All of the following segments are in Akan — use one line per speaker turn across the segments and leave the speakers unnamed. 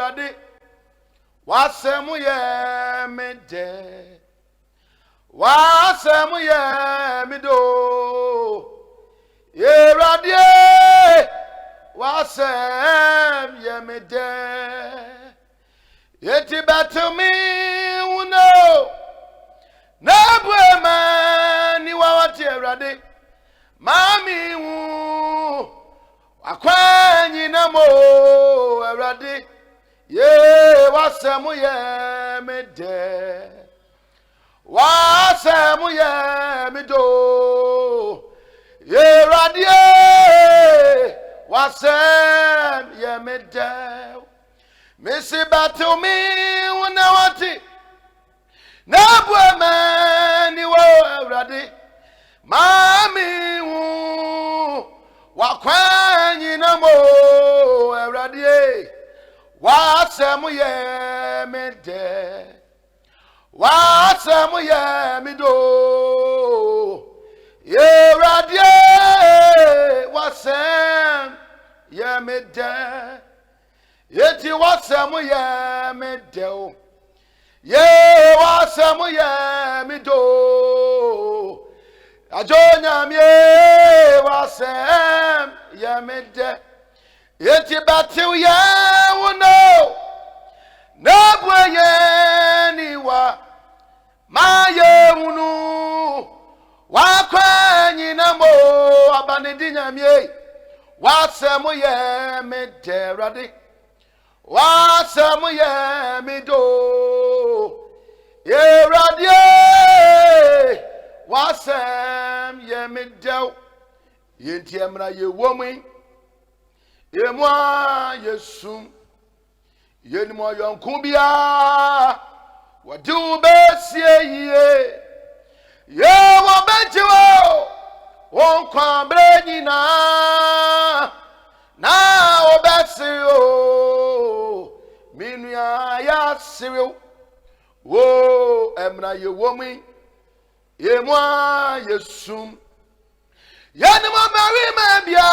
Awurade wasɛm yɛ me dɛ wasɛm yɛ me do Awurade wasɛm yɛ me dɛ yɛti bɛto me wuno na buema ni wawate Awurade mami wu akwanyi na mo Awurade ye wasɛm yɛ me dɛ wasɛm yɛ me do Awurade wasɛm yɛ me dɛ mesi bato me wona wate na buema ni wo Awurade mami wu wakwanyi na mo Awurade wasɛm yɛ me dɛ wasɛm yɛ me do Awurade wasɛm yɛ me dɛ yɛti wasɛm yɛ me dɛ o ye wasɛm yɛ me do Ajonyamye wasɛm yɛ me dɛ yɛti batew yɛ wuno na buye ni wa ma yɛ wunu wakwanyi na mo abanedi nyamye wasɛm yɛ me dɛ Awurade wasɛm yɛ me do Awurade wasɛm yɛ me dɛ yɛnti emra yɛ womu Emwa Yesum Yenimo Yonkubia Wadu Besie Ye Wabejo Wonkwa Brenina Na Obesio Minuya Yasirio Wo Emra Yewomi Emwa Yesum Yanimo Marima Bia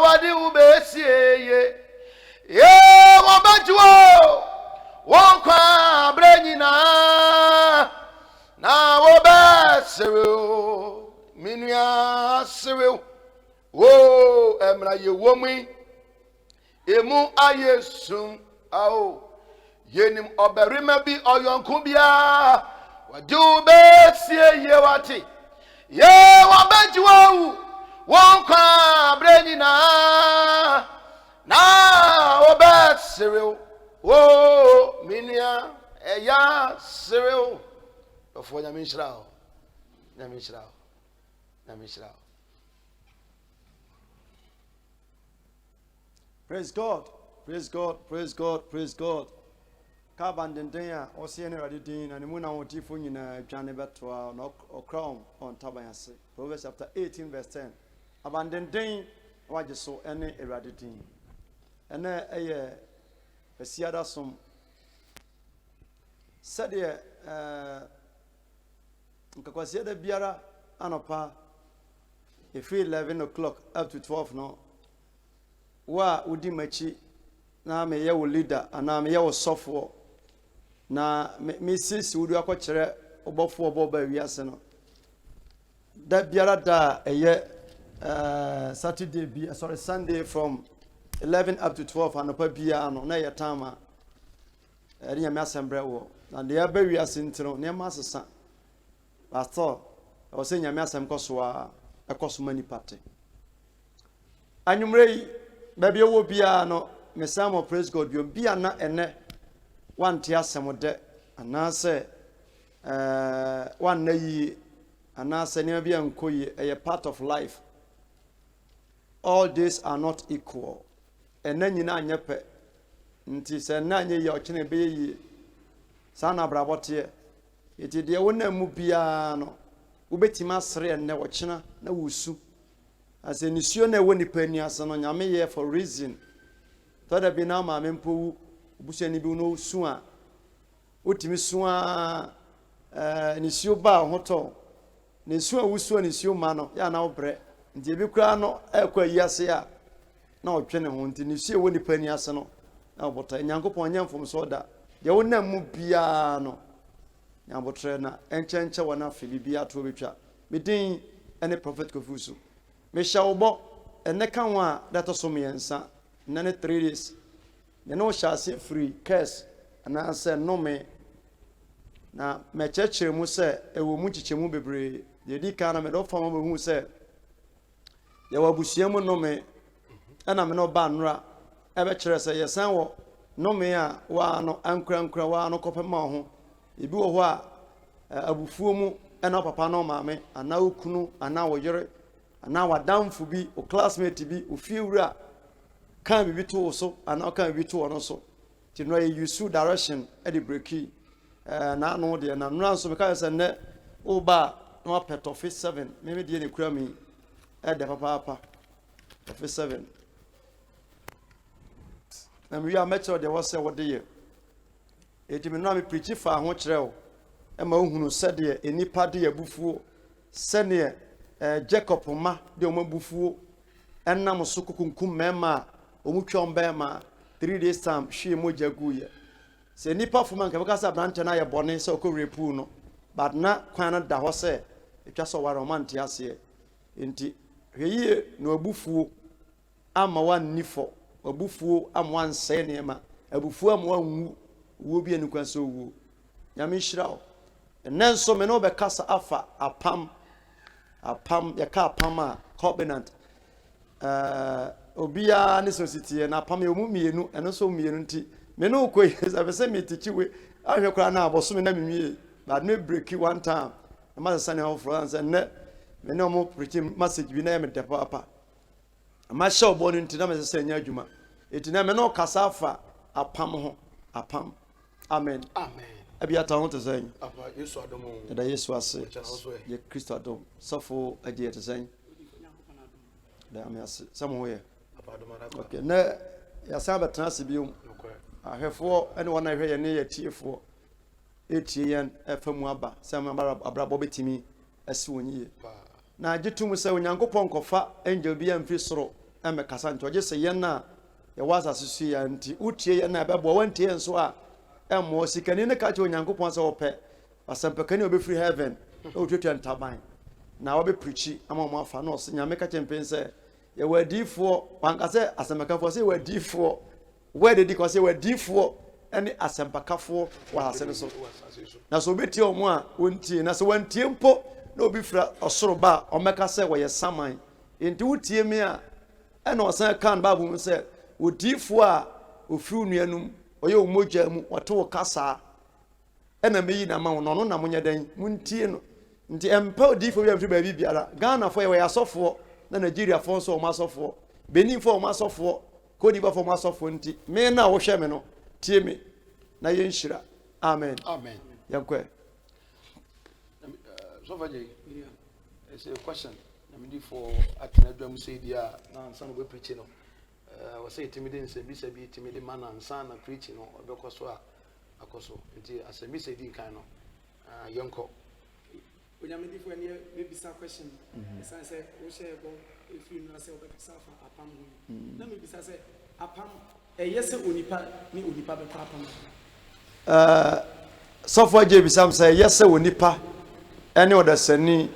Wadi Ubesie Ye Wabajuo Wonkwa Brenina Na Obesio Minuya Sirio Wo Emra Yewomi Emu Ayesum Ao Yenim Oberima Bi Oyonkumbia Wadi Ubesie Ye Wati Ye wabejuo wonkwa brenina na obesireo wo minia eya sireo ofo nyamishirao
Praise God, praise God, praise God, praise God. Kabandendenya osiene radidin na nimuna wotifo nyina adwane betwa na okrom on tabayase. Proverbs chapter 18 verse 10. Abandenden waje so ene eradidin. Ene eye besiada som sade nkakwase da biara anopa efi 11 o'clock up to 12 no wa udi machi na me ye wo leader ana me ye wo sofo na me sisi wudu akɔkyerɛ obɔfo oboba wiase no da biara da eye Saturday bi sorry Sunday from 11 up to 12 anopa bia no na ye tama eri nyame asembre wo na de aba wiase ntino ne ma sesa pastor o se nyame asem koso a ekoso mani pate anwumre yi ba bia wo bia no mesamo praise God bia na ene wanti asem de anase wan na yi anase ne bia nkoyi a part of life. All days are not equal. Ena nyina anyepe nti se na anye ye okene be yi sana brabote eti de wona mu bia no ubetima sere enne wokyena na wusu ase nisuo na ewo nipa ni ase no nyame ye for reason tada bi na ma mempo bushani bi no su a otimi su a nisuo ba hoto nisuo a wusu a nisuo ma no ya na obre nti ebi kura no ekwa yiase a na otwe ne ho nti nisuo ewo nipa ni ase no abotre nyankopon nya mfom so da de wonam mu bia no nyabotre na enchenche wona afi bibia to betwa medin ene prophet Kofusu me shawbo ene kan wa that so me yensa nane 3 days me no shase free curse ana say no me na me chechere mu say ewo mu chichemu bebre de di kana me do fama be hu say ye wabusia mu no me ana me no ba nra ebe kire say yesan wo no me a wa no ankra wa no kopema ho ebi wo ho a abufuo mu ana papa no maame ana okunu ana woyere ana wadamfo bi o classmate bi o fiewura kan bibi to so ana kan bibi to no so ti no ye use direction e de breaki na no de na no so me ka say ne o ba no pet office 7 me de ne kura mi e de papa office 7 na we are metro de was say what de ye e ti me no me preach fa ho kire o e ma ohunu se de enipa de abufuo se ne Jacob ma de omabufuo enam so kukunkum mema omutwom bema 3 days time hwe moja guye se nipa fuma nka baka sa branch na ye bone se okorepu no but na kwan na da ho se etwa so ware romanti ase enti hweye no abufuo ama wannifo abufuo amwa nse ne ma abufuo amwa nwu wo bi anikwa so wo nyame hyira nenso me no be kasa afa apam yaka apam a covenant obia ne society na apam emu mienu eno so mienu nti me no ko say me tichiwe ahwe kra na aboso me na mimie but me break one time ma say na of France and me no mo preach message bi na me de papa ma show bo nti na me say nya adwuma etina me no kasa afa apam ho apam amen Abiata want to say,
Yesu adomo.
Da Yesu ase. Ye Kristo adom. Sofo aje to say. Da me ase. Somewhere. Okay. Na ya saba transi biom. Ahwefo ene wona hwe ye ne ye tiefo. Etie yen efamu aba. Sama abrabo betimi ase wonyi. Na agitum se onyankopon kofa angel bia mfi soro eme kasa nti oje se yen na ye wasa susu ya nti utie yen na bebo wantie enso a emo sikani ne ka che onyankopon se ope asempekani obe free heaven o twetu ntaban na obe preachi ama mo afa no se nyame ka chempen se ye wadifo wankase asempekafo se wadifo wede di ko se wadifo ene asempekafo wa hasene so na so beti omo a wontie na so wantie mpo na obi fra osoro ba omeka se wo ye saman enti wutie me a ene osan kan babu mu se odifo a ofru nuanum oye omoja mu wato kasa ena meyi na ma no na munye dan muntie no nti empa odifo wi amfi ba bibiara Ghana fo ye we asofo na Nigeria fo so o masofo Benin fo o masofo Kodi ba fo o masofo nti me na wo hwe me no tie me na ye nhyira amen yankwe
so faje it's a question I'm need for atenadwam say dia na ansa no be preach no I was saying timidin se bi timidin man ansa na preach no obekoso a akoso nti asemi se di kan no yonko
onyamedi for any maybe some question say we share go if you know say obekasa fa apam na maybe say apam yes onipa ni onipa be apam
so for je bisam say yes onipa any odasani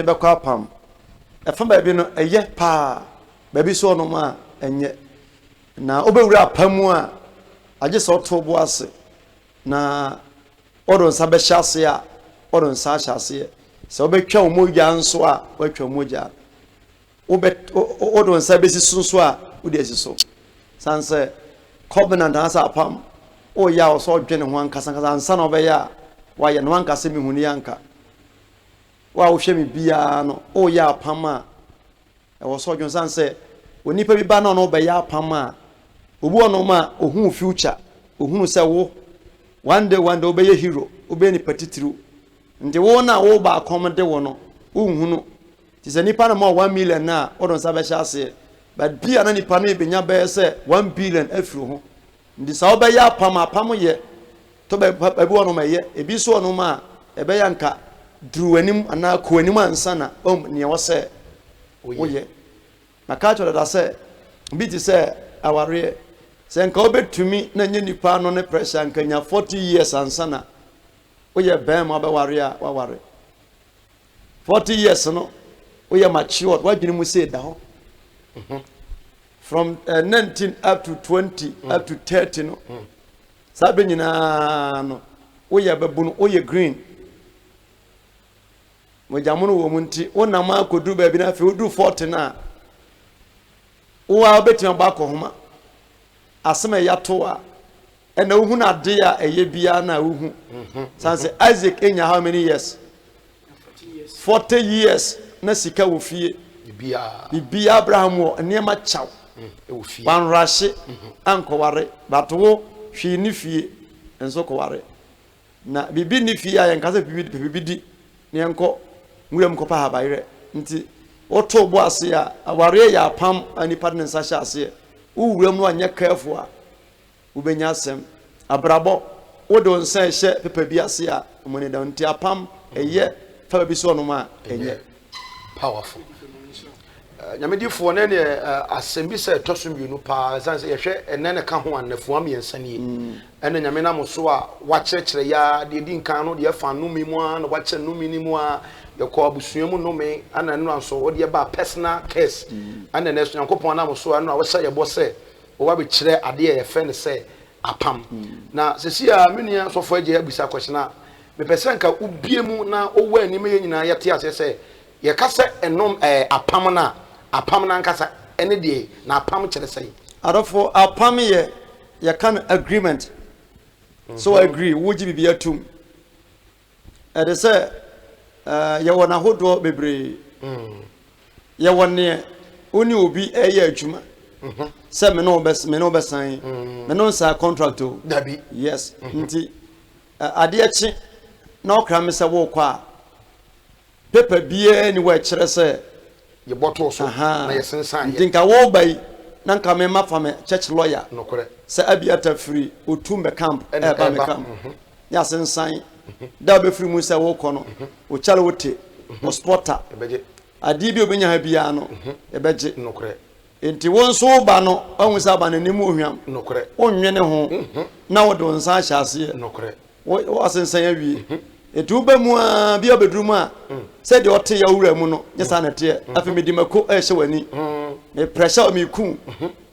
be kwa apam efa ba bi no eye pa baby so no ma enye na obewura apamu a age so to bo ase na odon sa be hyase a odon sa hyase se obetwa omogya nso a watwa omogya odon sa be sisunso a udi asiso sanse covenant asa apam o ya o so dwene ho ankasa ansa na obeya wa ye no ankasa mi huni anka wa wo hwe mi bia no o ya apam a e wo so dwon sanse onipa bi ba na no be ya apam a obu ono ma ohun future ohun se wo one day obeye hero obeye ni patitiru nde wo na wo ba akomde wo no ohunu ti se nipa na ma 1 million na odon sa be hyase but bia na nipa na benya be se 1 billion afiri ho ndi sa obeye apam ye to be bi wo no ma ye ebi so ono ma ebe ya nka duru anim ana ko anim ansa na ne wo se wo ye na ka cho da se bi ti se aware senka obetumi na nye nipa no ne pressure nkanya 40 years ansana oye bem abaware a waware 40 years no oye matured wadwene mu say da ho from 19 up to 20 up to 30 no sabe nyina no oye babu no oye green mojamono wo munti wona ma kodu ba bi na fe odu 40 na wo a obetima ba ko homa asema yato a ena uhu na de a eye bia na uhu sanse Isaac enya how many years 40 years na sika wo fie bibia Abraham wo niema chaw
wo fie
wan rashe ankoware bato hwi ni fie enso koware na bibi ni fie a yanka se bibi di ne enko nwuram kopa habayre nti oto bo ase a aware ya pam ani partner sa sha ase uwuram no anya careful a ubenya asem abrabo wodo nsa ehye pepa bi ase a omone da nti apam eye fa bi so no ma enye
powerful nyamedifo ne asem bi se tosum bi no pa sanse yehwe enene ka ho anafo am yensanie ene nyame na mo so a wakyerkyere ya de di nkan no de fa no mimu a no wakyere no minimu a yekọ abusuamu no me ana no anso wo de ba personal case ana na so yankopon na mo so ana wo hye yebo se wo ba be kyere ade ye fe ne se apam na sesi a menua sofo age abisa kweshina me pese nka ubiemu na owo anim ye nyina yete ase se ye kase enom apam na nkasa ene de na apam kyere sei
adofo apam ye kan agreement so I agree woji bibia tum e de se ye wona hodo bebre ye wonne oni obi eye adwuma se me no besan me no sa contract o
dabi
yes nti ade echi na okra me se wo kwa paper bie ni wa kire se
ye bottle so na ye sensan ye
ntinka wo bai na nka me mafa me church lawyer
no kore
se abiata free otumbe camp e ba me camp ya sensan da be free mu se wo kono o chale wote o sporter
ebeje
adi bi obenya ha bia no ebeje
no kore
enti won so ba no ohun sa ba nanim ohwam
no kore
onwene ho na wo do nsa hyase
no kore
wo asensan awie etu ba mu a bi obedrum a se de ote ya wura mu no nyesa na te afi medimako e hye wani me pressure me ku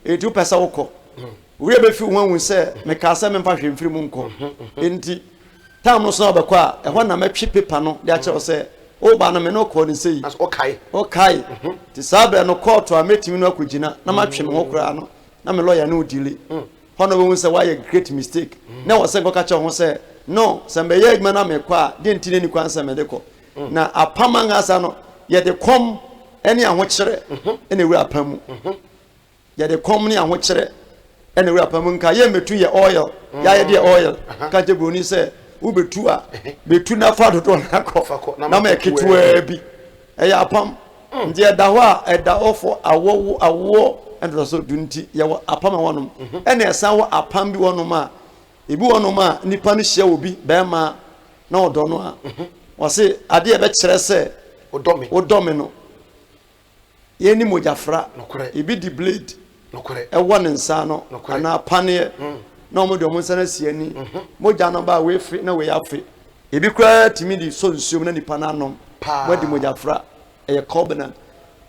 etu pesa wokọ wura be fi won se me ka se me mfa hwemfiri mu nko enti tam no so obekọ a ehọ na matwi paper no de a che se o ba na me no ko ni sei
as okay
ti sabe no court a metimi no akugina na matwe me ho kura no na me lawyer no dili hono be won se why a great mistake na wo se ko ka che ho se no sembe ye gma na me kwa de ntine ni kwansa me de ko na apama ngasa no ye de kom ene ahokyere ene wura apamu ye de kom ni ahokyere ene wura apamu nka ye metu ye oil ya ye de oil ka je broni se u betu a betu na fa dodo na ko na me ketua bi e ya apam nje da ho a da ofo awo endo so dunti ye apam wonom ene esan wo apam bi wonom a ebi wonom a nipa no hia obi be ma na odo no a wose ade e be kire se odomi no ye ni mojafra ebi di blade e won nsa no ana apane na omo de omo nsa na siani moja no ba we free na we afi ebi kura timi di so nsuom na nipa na anom wadi mojafra e covenant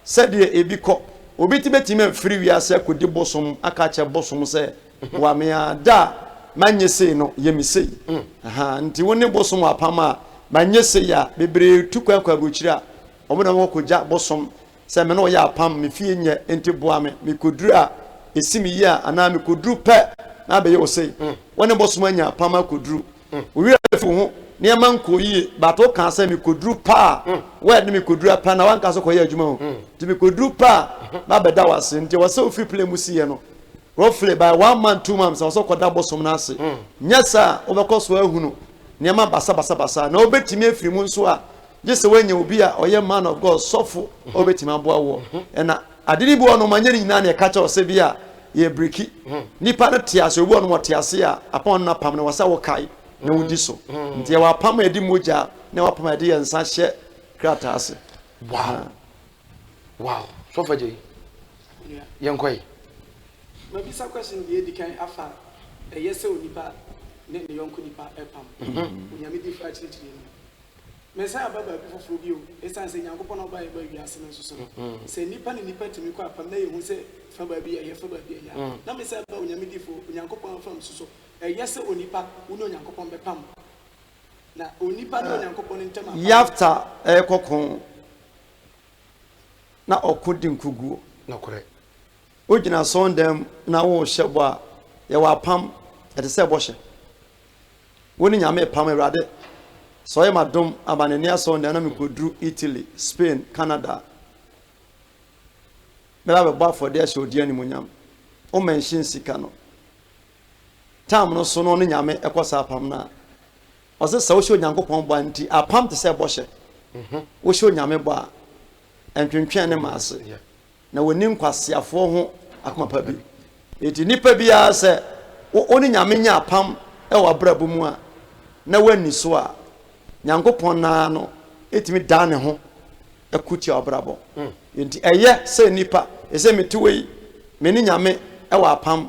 said ye ebi ko obi ti betime free wi ase akodi bosom aka che bosom se wa me ada manye sei no ye mi sei nti woni bosom apama manye sei ya bebre tukwa kwa buchira omo na koja bosom se me no ya apam me fie nye enti boa me kodura esimi ya ana me koduru pe na be ye sei woni bosom anya apama koduru wi afu ho ne man koyi bato kan se me koduru pa we de me kodura pa na wan ka so koyi adwuma ho ti me koduru pa na be da wase nti wase ofi play musi ye no roughly by 1 month 2 months so koda bosom na ase nyesa obekoso ahunu ne ma basa na obetimi afiri mu nso a jese wanya obi a oye man of God sofo obetimi aboa wo na adini bu ono manye nyina na ka cha ose bi a ye breki nipa na tiase obi ono motiase a apon na pam na wasa wo kai na wudi so nti wa pam edi moja na wa pam edi yensa hye krata ase
wow so faje yenkoi
Maybe some question the kind afa a yes or nipa ne yonko nipa epam. Unyamidi for actually. Mesa baba before for you, esan say Yankopon oba e ba wiase no so. Say nipa ne nipa timi kwa apam na ye hu say fa ba bia ye fa ba bia ya. Na me say ba unyamidi for Yankopon fam so. E yes or nipa unu Yankopon bepam. Na onipa no Yankopon ntema. Yafta
e kokon na okodi nkugu.
Na correct.
Ojina sondem na wo hyebo a ye wa pam e te se bo hye. Woni nyame pam awrade. So ye madom abanani asondem na me kodru Italy, Spain, Canada. Me la be ba for there show dia ni munyam. O mention sika no. Tam no so no ne nyame ekosa pam na. O se wo hye Onyankopon ba nti apam te se bo hye. Wo hye nyame ba entwentwen ne maase. Na woni nkwasiafo ho akoma pa bi eti nipa bia se oni nyame nya apam e wa brabu mu a na wani so a Nyankopon na no etimi da ne ho akuti obrabo enti eye se nipa ese metiwe me ni nyame e wa apam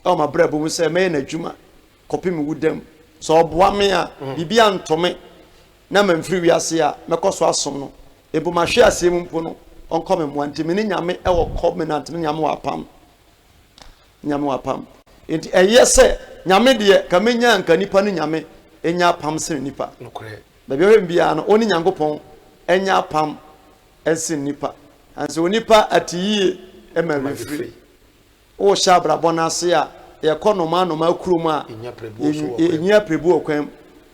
e ma brabu mu se me na dwuma kopim wudam so oboa me a bibia ntome na mamfiri wiase a mekoso asom no ebu ma hwe asem mpo no onko me mwanti me ni nyame e wo covenant me nyame wa pam enti eye se nyame de ka menya nka nipa ni nyame enya pam se nipa
nokore
ba bi bia no oni Nyankopon enya pam ese nipa anso nipa atiye e ma refri o sha brabo na se a ye konoma no ma kurom a enya prebu okwam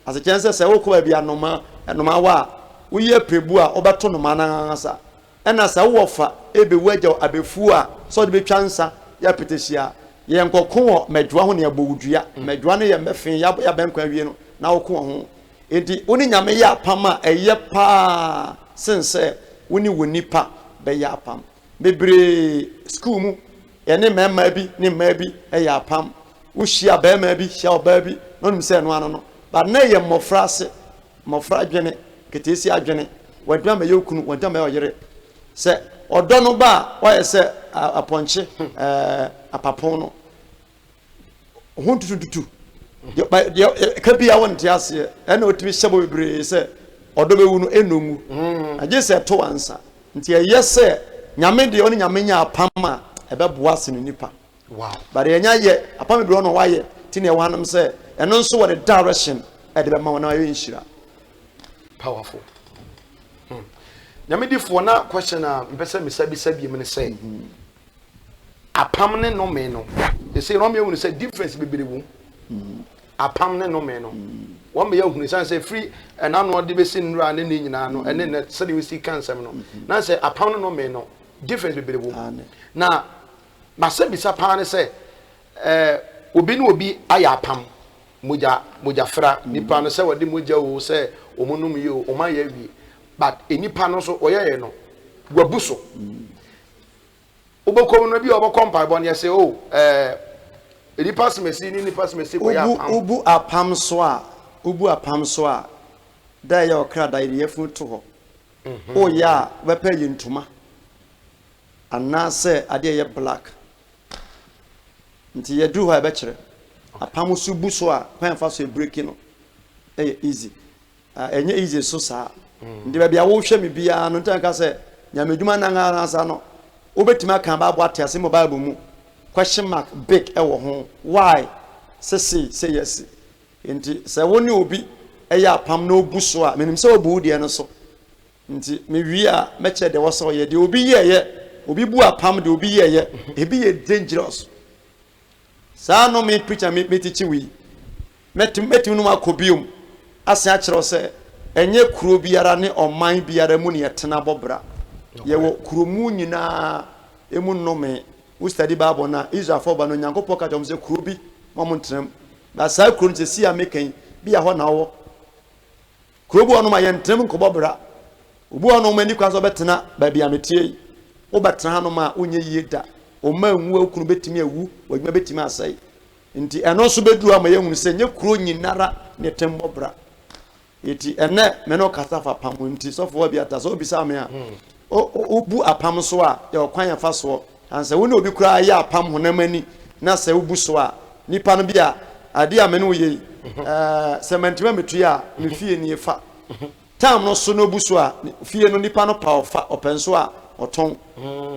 ase chense se wo ko ba bia no ma wa wo ye prebu a obeto no ma na asa ena sa wo fa ebe wagya abefu a so de betwa nsa ya petehia ye nkokon wo medwa ho ne abowudua medwa ne ye mefin ya benkwa wie no na wo ko ho enti oni nyame ya pama eye pa sense woni wonipa be ya pam bebre school mu ye ne mema bi ne mma bi ya pam wo hia be ma bi hia oba bi no nim se no ano no ba na ye mofra se mofra dwene ketesi adwene wadwa ma yokunu wadwa ma yere se odo no ba wa ye se aponche apapon no huntututu ka bia won ti ase na otimi hyebo bebre se odo bewu no enongu age se to ansa nti ye se nyame de oni nyame nya apama ebeboa se no nipa
wow
bare enya ye apama bebre no wa ye ti ne wanam se eno nso what the direction e de be ma wona ye nshira
powerful nyame di fo na question a mpese me sabi me say apam ne no me no they say no me won say difference bebre wo apam ne no me no wo me yahunu san say free and anu de be sin nura ne nyina no ene ne say we see cancer no na say apam no me no difference bebre wo na ma say bisa pa ne say obi no obi aya apam moja fra nipa no say wode moja wo say omunum yi o ma ya wi but enipa no so oyeye no wabuso obokom no bi obokom pa bon ye say oh enipa smesi ni nipa smesi ko ya apam
ubu apam so a da ya okra da ye fu to ho o ya wepa yintuma ana se ade ye black nti ye du ha be kire apam so bu so a kwan fa so break no easy enye easy so sa ndi ba bia wo hwe me bia no ntanka se nyamedwuma na asa no obetima kan ba boate ase mo bible mu question mark big e wo ho why say yes nti se woni obi eya apam na obu so a menim se obu de no so nti me wi a meche de wo so ye de obi ye obi bu apam de obi ye ebi ye dangerous sa no me preacher me teach we metim no makobium ase a kire se enye kuro biara ne oman biara mu ne yetena bobra ye wo kuromu nyina emu nnome we study bible na Israel for ba no Nyankopon ka jom se kuro bi mo ntram na sa kuro nse si amekan bia ho na wo kuro bu ono ma ye ntram nko bobra obu ono ma ni kwa so betena ba bia metie wo betena no ma onye yeda o ma nwu akunu betimi awu wadwuma betimi asai nti eno so beduru ama ye hunu se nye kuro nyinara ne tembobra eti ene me no kasafa pam nti so fo bi ata so bi sa me a o bu apam so a ye okwan ya fa so anse woni obi kura ya apam honamani na sɛ wobu so a nipa no bi a ade a me no ye sɛ mantima metu a me fie nie fa time no so no bu so a fie no nipa no pa ofa open so a oton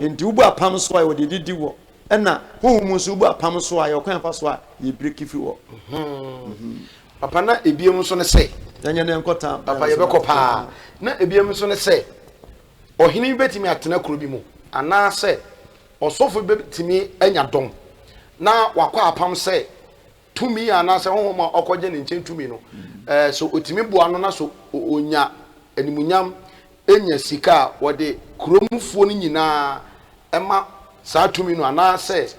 enti wo bu apam so a wo de didi wo ɛna honhom so bu apam so a ye kwan fa so a ye break fi wo
papa na ebiem so ne sɛ
danya ne nkota
papa ye bɛkɔ pa na ebiem so ne sɛ ohini betimi atena kuro bi mu ana sɛ osofo betimi anya dom na wakɔ apam sɛ tumi ana sɛ honhom a ɔkɔgye ne nkyɛn tumi no so otimi boa no na so onya animunyam enya sika wɔde kuromfuo no nyinaa ɛma saa tumi no ana sɛ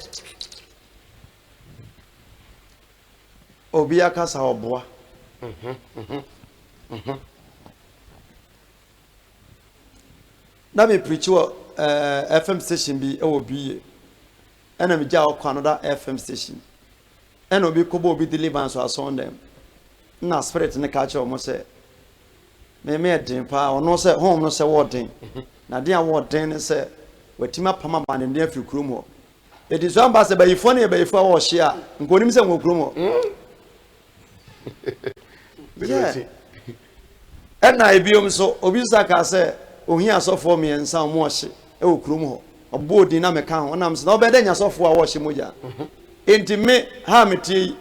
obi akasa oboa na me preach wo FM station bi e wo biye ɛna me gya okwa another FM station ɛna obi kobo obi deliverance ason dem na spirit ne ka che o mo sɛ me edin pa ono sɛ home no sɛ wo den na den a wo den ne sɛ watima pama ba ne den afiri kurom ho edi so amba sɛ bayifo ne bayifo a wo hye a nkonim sɛ ngo kurom ho yeah ɛna ebiom so obi saka sɛ ohia asofo me ensa mo hye e wo kurom ho obo din na me ka ho nam sɛ na obɛda nya asofo a wo hye moja enti me ha metie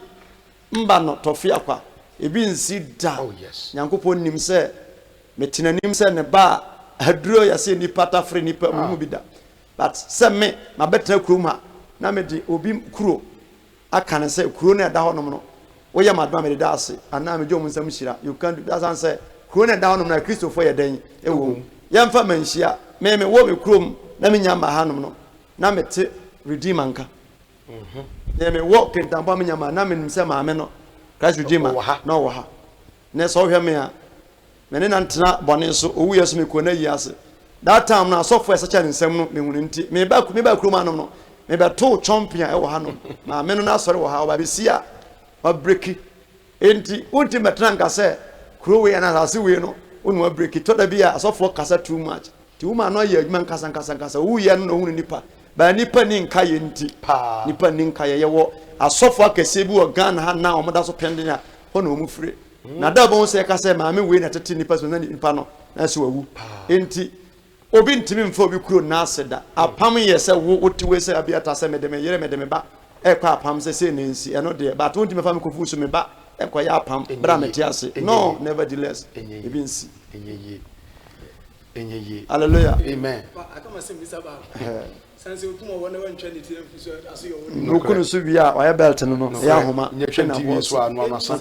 mba no tofia kwa ebi nsi da
oh yes
nyankopon nim sɛ metenanim sɛ ne ba aduro ya sɛ nipa tafre nipa mu bi da but sɛ me ma betena kurom ha na me di obi kuro aka ne sɛ kuro na da hɔ nom no wo ya madma me da ase ana me jom nsam hyira you can do that say kuro na da hɔ nom na Christopher yɛ dan e wo yɛmfa manhyia me wo me kurom na me nya ma ha nom no na me te redeemer nka na me wo kentampa me nya ma na me nim sɛ ma me no Christ redeemer na wo ha na so hwɛ me a me ne nantena bɔne so owu yeso me ko na yi ase that time na software such an nsɛm no me hunu nti me ba kurom anom no me be to champion e wo ha no ma me no na sɔre wo ha oba be sia wa breaki enti unti metena nka sɛ kuro we na ase we no onu wa breaki to da bia asofo kasa too much ti wo ma no ye adwuma nkasa wo ye no hunu nipa ba nipa ni nka ye nti
pa
nipa ni nka ye wo asofo akese bi wo Ghana ha na omoda so pende na ho na omu fire na da bon se ka se ma me we na tete nipa so na nipa no na se wawu enti obi ntimi mfa obi kuro na aseda apam ye se wo tiwe se abiata se medeme yere medeme ba e kwa apam se ne nsi eno de but wonti me fa me kofu so me ba e kwa ya apam bra meti ase no nevertheless ebi nsi
enye
hallelujah
amen
akama se mbisa ba sanse okuma wona wantwa ne tire mfuso aso yo
no kunu so bia o ya belt no no ya homa
nyetwa TV so anu amasa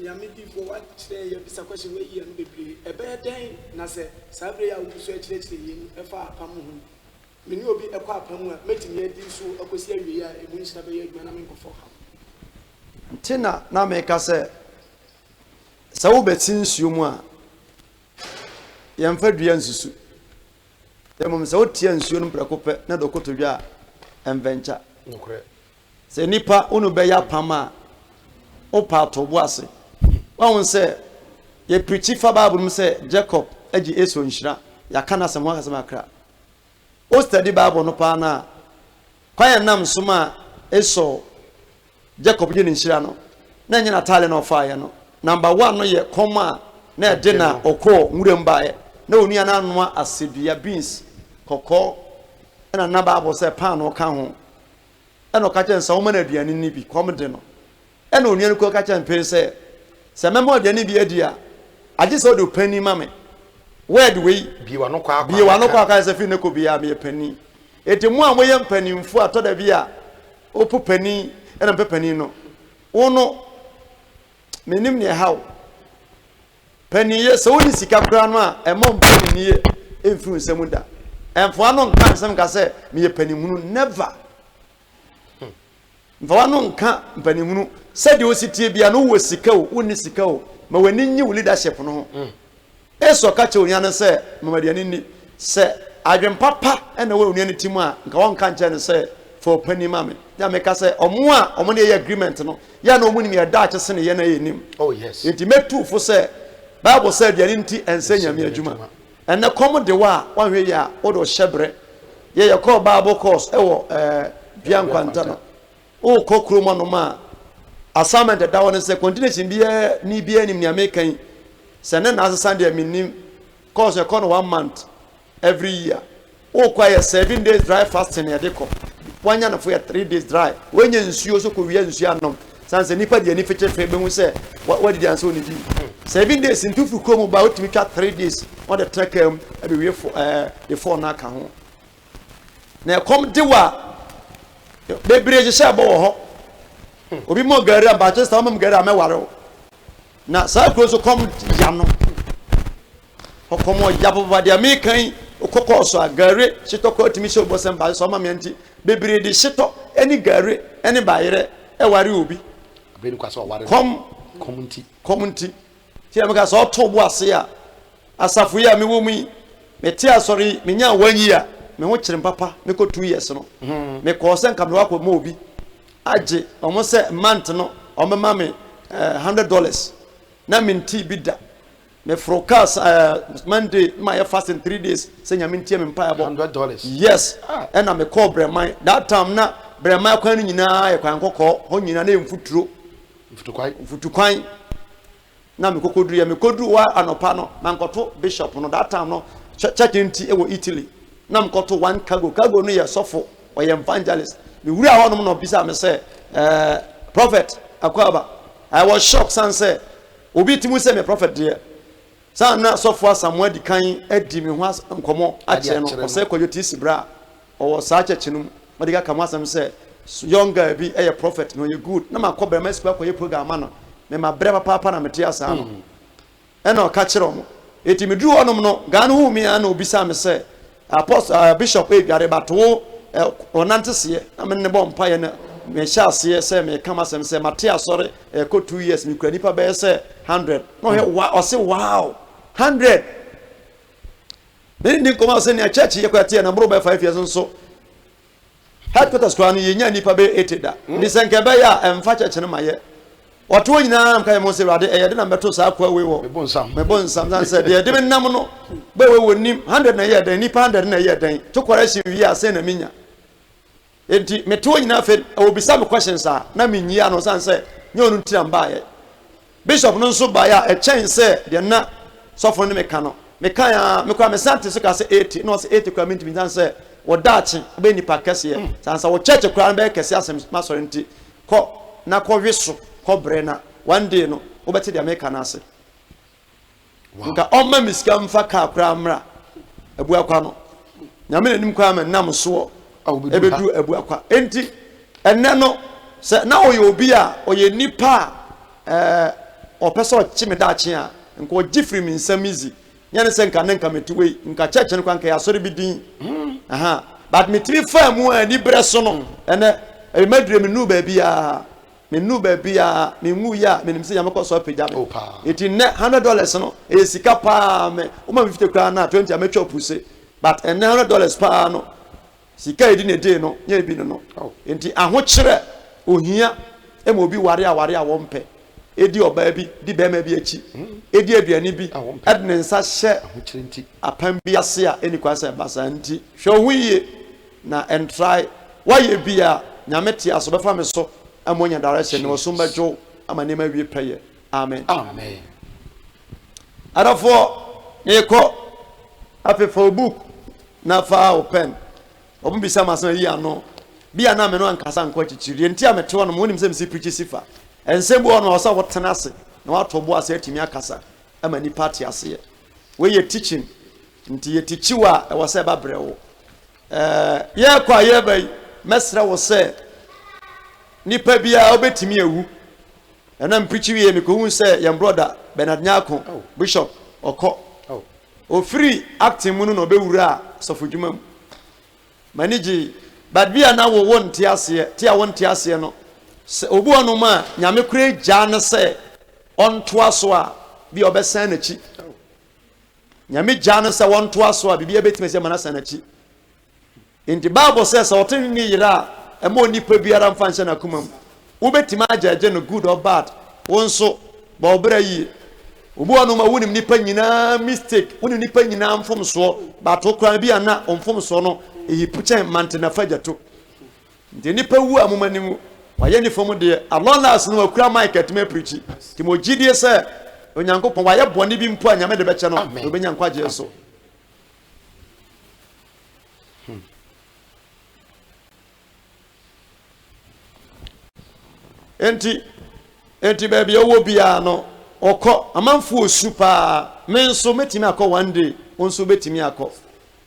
nyamedifo wa kire ya bisa kwese we yi anu bebre ebe den na se sabre ya wuso kire yi efa apam ho meni obi ekwa apam a metimi adi so akosi awie a emu nhyira be ya adwuma na menkofo ha
tina na me ka se wo betin nsuo mu a yemfa dua nsusu demom se wo tie nsuo no prekope na dokotodwa envencha
nokre
se nipa unu be ya pam a opa tobo ase won se ye preach fa bible mu se Jacob agi eso nhyira ya kana se mo aka se makra o study bible no pa na kwaya nam soma eso Jacob gi nhyira no na nyina tale na ofa no number 1 no ye koma na de na okọ nwurem baaye na onua na anoa asedua beans kokọ na na bible se pan no ka ho na ka chen sa wo na aduane ni bi kom de no na onua no ko ka chen pe se memo aduane bi adi a age so do pani mame word we
bi wa no kwa
ka se fi ne ko bi a me pani etimu a moye mpanimfu atoda bi a opu pani na mpepani no wono menim ne hawo pani ye so woni sika kra no a emom pani ye emfru nsem da emfo ano nka nsem ka se me ye pani hunu never mfo ano nka pani hunu se de ositie bia no wo sika o woni sika o ma wani nyi wo leadership no ho eso ka che onya no se mamadiane ni se adwen papa na wo onya ne timu a nka won ka nche ne se for pani mame ya me ka se omo a omo ne ye agreement no ya na omo ni me da ache se ne ye na ye nim
oh yes
enti metu fo se bible said ya nti ensenya me adwuma ene kom de wa hwe ya wo do hyebre ye call bible course e wo biankwanta no o kokro mo no ma assignment da won say continuation bia ni bia nim ni amekan say na asesa de minim course e 1 month every year o kwa 7 days dry fasting e de ko wanya na for 3 days dry wenya nsuo so ko wi nsuo anom sanse nipa de ani fete fe be hu say what did answer ni bi 7 days into fu ko mu ba otimi twa 3 days on the track e be we for the 4 na ka ho na kom de wa be breje sha bo ho obi mo gari abache sa mo gari ameware na sa kro so kom ya no okomo ya bo de amekan okoko so agare shitoko otimi sha obo sem ba so ma menti be breje shito eni gari eni bayire e ware obi
abeni kwa so ware
community ti amaka so to bo ase a asafu ya me wo mu me ti asori me nya wanyi a me ho kyerem papa me ko 2 years no me ko se nka me wa ko mo obi age omo se month no omo ma me $100 na minti bida me frokas Monday my fasting 3 days se nya minti me mpa abo
$100
yes and na me call breman that time na breman kwan nyina ye kwan kokko ho nyina na mfuturo mfutukwan na me kokoduru ya me koduru wa anopa no man koto bishop no that time no church nti e wo Italy na mkoto 1 cargo no ye sofo or ye evangelist me wura honom no bisa me say prophet akwaba I was shocked san say obi timu say me prophet there san na sofo asamwa di kan adi me ho nkomo ache no o say koyo tisi bra o sa church no madiga kamasam say younger bi e prophet no you good na makoba me spa koyo program no me ma breba papa na metia sa no eno ka kire mo eti me duru honom no ga no hu me ana obisa me say apostle bishop ebiare bato onantese na me ne bom paye na me sha ase say me kama sem say matia sorry ko 2 years me kura nipa be say 100 no he o say wow 100 then koma say na church ye kwatia na bro be 5 years nso headquarters kwa no ye nya nipa be 80 da ni senke be ya emfa church ne maye oto nyina am kai mo se rade e de na beto sa kwa we wo me bonsam san se de me nam no be we wonim 100 na ye dan nipa 100 na ye dan to correction wi ase na minya enti me to nyina fe obisa me questions a na minyi ano san se nyonu tiram ba ye bishop no so ba ya e chen se de na sofo ne me ka no me ka ya me kwa me sante so ka se 80 no se 80 kwa minti san se wo daachi be nipa kese ye san sa wo church kwa be kese asem masori nti ko na ko wiso ko brena one day no wo beti de America na ase nka omma miska mfa ka kra mra abu akwa no nyame nanim kwa ma nam so ebedu abu akwa enti enne no se na oye obi a oye nipa opeso chime daachi a nka ogifri mi nsamizi nyane se nka nka metuwe nka church no kwa nka ya sori bidin aha but metri fa mu ani breso no ene e madure me nu ba bia menu ba bia me nwu ya me nimse yamako so pagya me eti ne $100 no e sika pa me o ma 50 kra na 20 ametwa puse but and $100 pa no sika edi ne dey no nya bi no enti aho kire ohia e mo bi ware a wo mpe edi oba bi di be ma bi achi edi aduane bi adne nsa hye aho kire nti apam bi ase a eni kwasa basa nti hwe hu yie na and try why ye bia nyamete aso befa me so amonya direction no sumba jo amanema wie prayer amen arafo eko afefo book na fa open obubisa masan yi ano bia na me no ankasa nko chichiri enti amete wono monim se msi preach sifa ensembu ono osa wotena ase na watobo ase atimi akasa amani party ase we ye teaching nti ye teachiwa e wose ba brewo ye kwa ye bai mesra wo se nipa bia obetimi ewu ena mpichi wie me ko hu se yam brother Bernard Nyako bishop oko o free acting mu no bewura sofodwuma manage but bia na wo wonte ase ti a wonte ase no obu onu ma nyame kure gya ne se onto aso a bi obesan na chi nyame gya ne se wonto aso a bibia betime se mana san na chi in the Bible says otin ni yira emo nipa biara mfanse na kumam wo betima ajaje no good or bad wonso ba obra yi obu anu ma wunim nipa nyina mistake wunim nipa nyina mfomso ba to kran bia na omfomso no eyi puchen mantena fajato de nipa wu amumanimu wayɛ ne fam deɛ along last no wakura mic atime preachi ti mo gidie sɛ onyankopɔn wayɛ bɔne bi mpo a nyame de bɛkyɛ no obɛnya nkwagye so enti baabi ɛwɔ biara no ɔkɔ amanfo osu paa me nso metimi akɔ one day wo nso betimi akɔ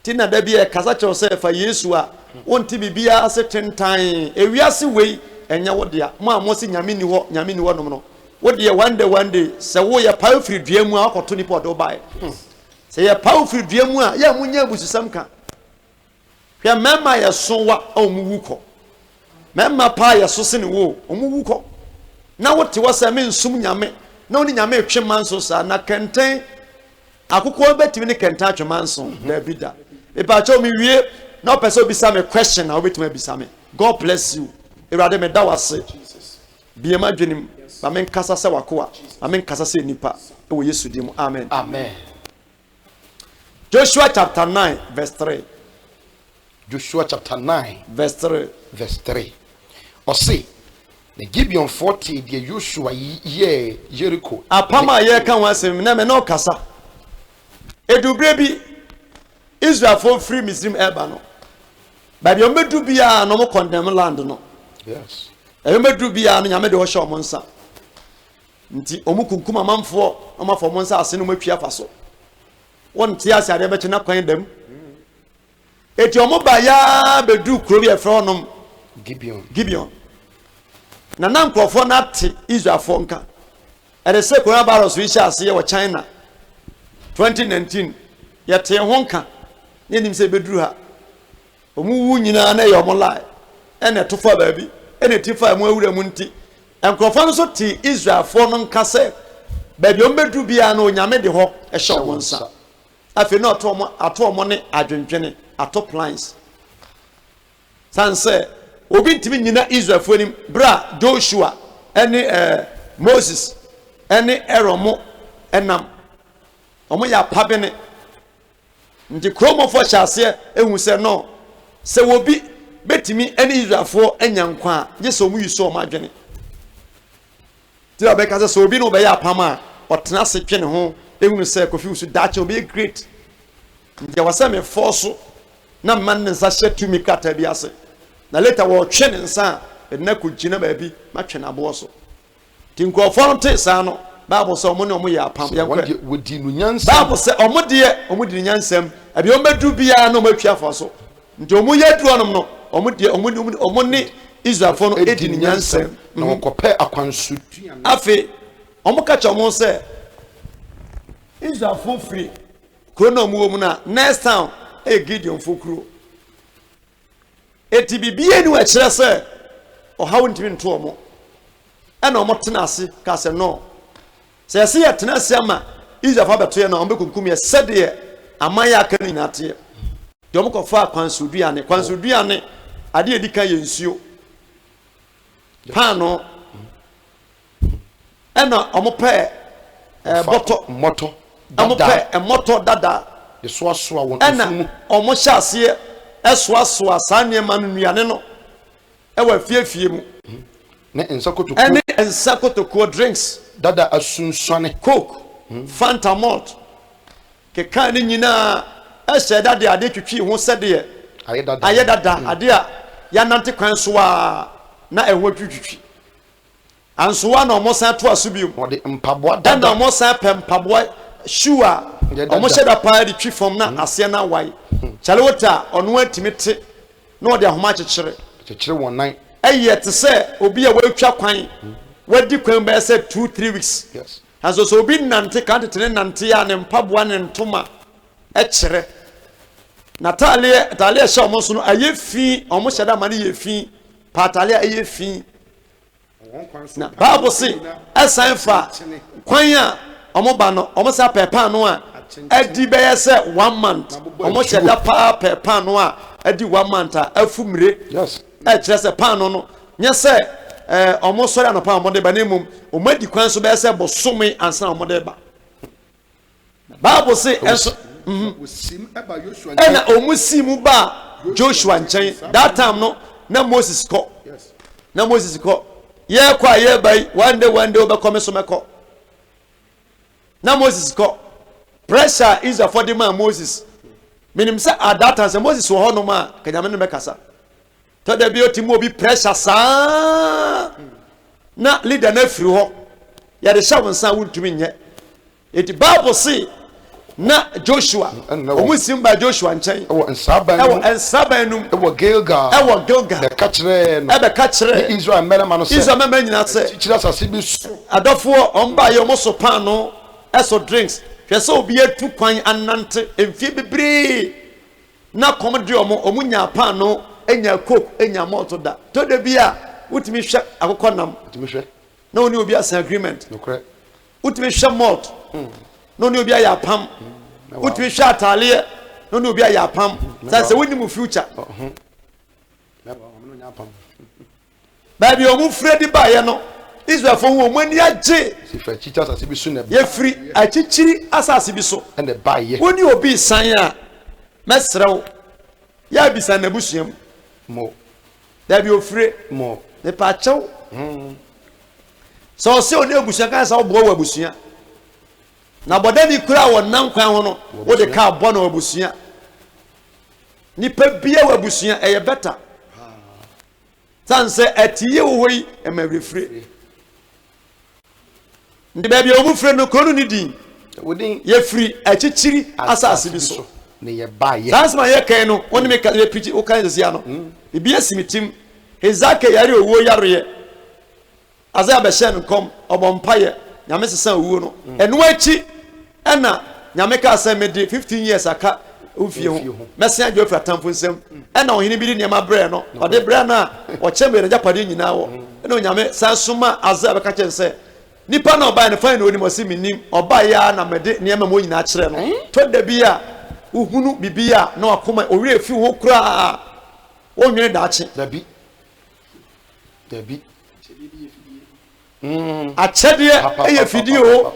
ti na da bi kasa kyerɛ sɛ fa Yesu a wonti bibia ase tentan ewiase wei ɛnyɛ wo dea mo a mo se nyame ni hɔ nom no wo de one day sɛ wo yɛ paw firi dua mu a akɔto nipa ɔde wo bae sɛ yɛ paw firi dua mu a yɛ mo nya abususam ka hwɛ mɛma yɛ so wa a ɔmo wu kɔ mɛma pa yɛ so se ne wo ɔmo wu kɔ na wote wɔ sɛ me nsum nyame na oni nyame etwe manso sa na kɛntɛn akokɔ betimi ne kɛntɛn atwe manso na bi da epa cho mi wie na opese obisa me question na obetimi abisa me God bless you erade me da wase biema dwenim ba men kasa se wakoa ba men kasa se nipa e wo Yesu dim amen
amen.
Joshua chapter 9 verse 3
Joshua chapter 9
verse 3
ɔse the Gibeon 40 the Joshua ye Jericho
apama ye kan wasem na me no kasa edubre bi Israel for free Misrim eba no ba bi o medu bia no mo condemn land no
yes
e medu bia no nyame de wo hye omo nsa nti omu kunkuma manfo omafo omo nsa ase no matwa fa so won ti ase ade be kye kwan dam eti omo ba ya bedu kuro bi e fro nom Gibeon na nkrofo na te Israel for nka ere se coronavirus wi hye ase ye wo China 2019 ye te ho nka ne nim se beduru ha omu wu nyina na ye omo lai ene to fa ba bi ene ti fa mu awura mu nti nkrofo no so te Israel for no nka se ba bi o beduru bia na onyame de ho e hye omo nsa afi na ato omo ne adwendwene ato plans sanse obi ntimi nyina Israel for nim bra Joshua ene Moses ene Eromo enam omo ya pabene nti kromofo hyase ehu se no se wobi betimi ene Israelfo enyankwa je se omu yiso omo adwene ti obeka se obi no be ya pama otena se twene ho ehu se kofi usu dache obi great nti wasa me force na man nsa hye tumi kata bi ase na later wo twene nsa na kugina ba bi ma twene abo so ti nkrofo no te sa no Bible say omo ne omo ya apam yankwa
wodi no nyansa
Bible say omo di nyansam abi o medu bia no matwa fa so nti omo yedu onom no omo ne Israel fo no edi nyansam
na wokopɛ akwansu
afi omo ka cha omo say Israel fo free kuro na omo mu na next town Gideon fo kuro eti bibie ni wa kire say ohawo ntimi nto omo ana omo tena ase ka say no se se ya tena ase ama Israel fa beto ye na omo bekunkum ye sede amaya aka ni nate de omo kofa kwansudua ne ade edika ye nsuo pano ena omo pe
moto
omo pe moto dada
de soasoa won
ena omo hyase esoasoa sanye manu nuane no ewa fiefie mu
ne ensakotoko
ene ensakotoko drinks
dada asunsuane
coke fanta malt ke kan ni nyina ehye dada ade twitwi ho sede aye dada ade a ya nante kwan so a na eho twitwi ansoa na omo san to aso bi
ode mpaboa dada
na omo san pe mpaboa shoe a omo hyeda pa de twi fom na ase na wai chale wota ono atimete na ode ahoma kyekere
won nan
eye te se obi a watwa kwan wadi kwan ba se 2-3 weeks
yes
haso so obi nante kan tete nante ya ne mpaboa ne ntoma kyere Natalia hye omo so no ayefi omo hyeda ma ne yefi patalia ayefi na Bible say esan fa kwan a omo ba no omo sa pepa no a adi be ye se 1 month omo hyeda pa pepa no a adi 1 month a afumire
yes
kyere se pa no nye se omo sori anopa omo de ba ne mum omo adi kwan so be se bosome ansa omo de ba Bible say eso ena omusimu ba Joshua nchen that time no na Moses ko na Moses ko ye kwa ye bai one day obekome so meko na Moses ko pressure is for the man Moses minim say at that time Moses wo hono ma kanyame no bekasa to da bi otimo obi pressure sa na leader na firi ho ya de sha wonsa wontumi nye it Bible say na Joshua omusimba Joshua nchen ensabanum
Gilgal the
catchere
Israel mema no say
Israel mema nyina say
chira sase bi so
adofo omba ye omoso pan no eso drinks hwese obi atu kwan anante emfie bebre na komde omunya pan no enya coke enya malt da to de bia utimi hwe akokonam utimi hwe na oni obi asa agreement
no correct
utimi hwe malt no ni obi aya pam utimi hwe atale no ni obi aya pam say woni mu future baby omu fredi ba ye no Israel for wo mani age
si fa chicha asase bi so na
ye free achichiri asase bi so
and the buy ye
woni obi san a mesrew ya bi san na busuam
mo
da bi ofre
mo
ne pa chew so se oni abusuan kan sa wo bo abusuan na bodani kura won nan kwan ho no wo de ka bo na abusuan ni pa bia wa abusuan e ye better sanse atiye wo yi e ma refre ndi baby omu frɛ no konu ni din
wodin
ye free achichiri asase bi so
ne ye ba ye
that's my ye kan no woni me ka ye preach o kan zia no bibi asimitim Hezake yare owo yare ye azaya be hye no kom obompa ye nyame sesan owo no eno achi ɛna nyame ka asem me 15 years aka ofie ho mese adwo fra tamfo nsem ɛna ohene bi di niam bre no ode bre na o chembe na japade nyina wo ɛna nyame san soma azaya be ka kyense nipa na oba ne fan na oni mo simi nim oba ya na mede niam mo nyina kire no to da bia uhunu bibia na akoma owre fi ho kura o nwene daache
dabi
achede eye fidie o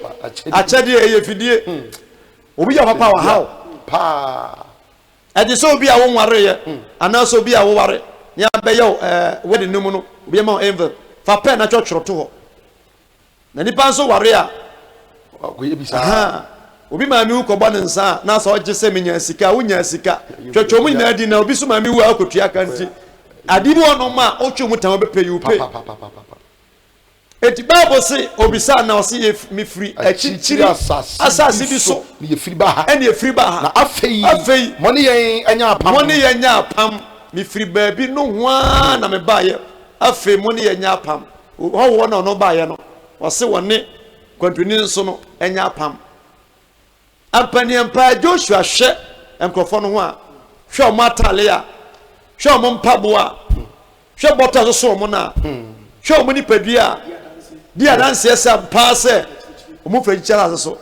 achede eye fidie obi ya papa wa hawo
pa
edi so obi a wo nware ye ana so obi a wo ware nya be yo wedi num no obi ma envelope fa pen na twotworo to ho na nipa so ware a
ko ye bisa
obi ma mi ko bɔ ne nsa na so oje se menya sika wonya sika twotwo mu nyina di na obi so ma mi wu akotua kanti adi mu ono ma otwo mu tan obepe you pay eti Bible say obisa na o say me free achichiri asase bi so
ni ye free ba ha
ene ye free ba ha
na afei money yen anya apam
me free ba bi no ho na me ba ye afei money yen anya apam ho wo na no ba ye no o se woni kwantuni nso no anya apam ampani ampa Joshua hwe enkrofo no ho a hwe o matale a hwe o mpabo a hwe bota so mo na hwe o ni padua di adanse esa paase o mu fa chichara so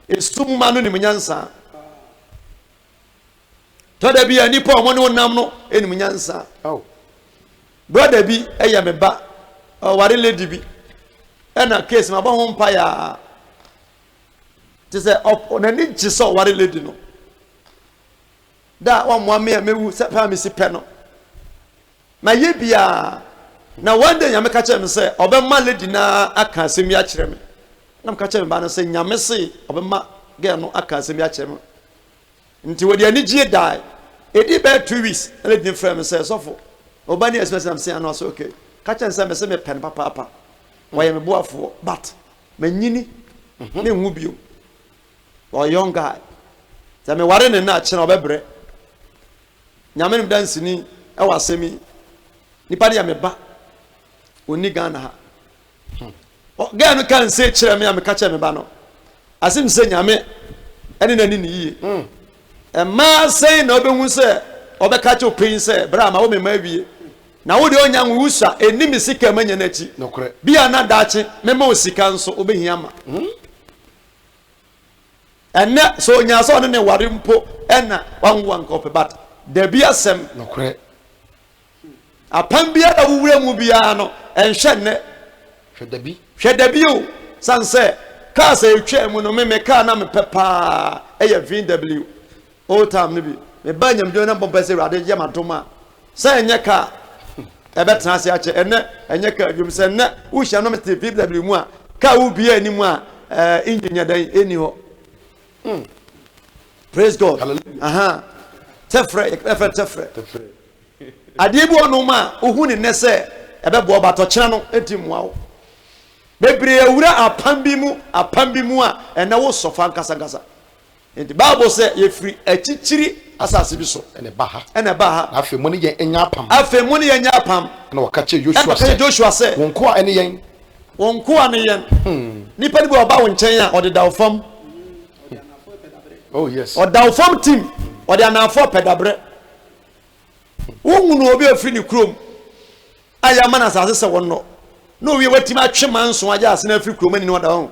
esum manu ni munyansa to da bi ani po mo ne wonam no eni munyansa brother bi eya me ba ware lady bi ena case ma ba ho mpa ya te se na ni jiso ware lady no da wa mo ame mewu se pa me si pe no ma ye bia na one day nyame ka kye me say obemma lady na aka asem ya kire me na ka kye me ba no say nyame say obemma girl no aka asem ya kire me nti wodi ani gie dai edi be 2 weeks lady frame me say sofo obani express am say no so okay ka kye me say me pen papa why me boafo but manyini me hu bio or young guy say me ware ne na kye na obebre nyame nim dance ni e wasemi nipa dia me ba oni Ghana ha ga no kan se kire me am ka kire me ba no asim se nyame ene nani ni yie ma sei na obehu se obeka che opin se bra ma wo me ma wie na wo de onya nwusa enimi sika manya na chi
nokre
bia na dache me ma osika nso obehia ma ene so onya so ne ware mpo ena wanwa nkope but da bia sem
nokre
apam bia da wuwure mu bia no enhwe ne hwedabi o sanse ka sa etwa mu no me ka na me pepa eye VW all time ne bi me ba nyam jona bomba se rade je madoma sa enye ka ebetena ase ache ene enye ka adwum se ne wo hia no Mr. PW mu a ka wo bia animu a engineer dan eni ho praise God
hallelujah
tefre tefre ade bi ono ma ohu ne ne se ebebo bato kyena no etimu awo bebre awura apam bi mu a ene wo sofa nkasa and the Bible say ye free echichiri asase bi so
ene ba ha afi mo ne ye enya apam na wakache Joshua say wonko a ene yen
nipa ni bi oba wo nchen a ode daw fam
oh yes
odaw fam team ode anafo pedabre wonu obi afiri ni krom aya mana asase se wonno no wi watima atwe manso aja ase na afiri krom ani no oda ho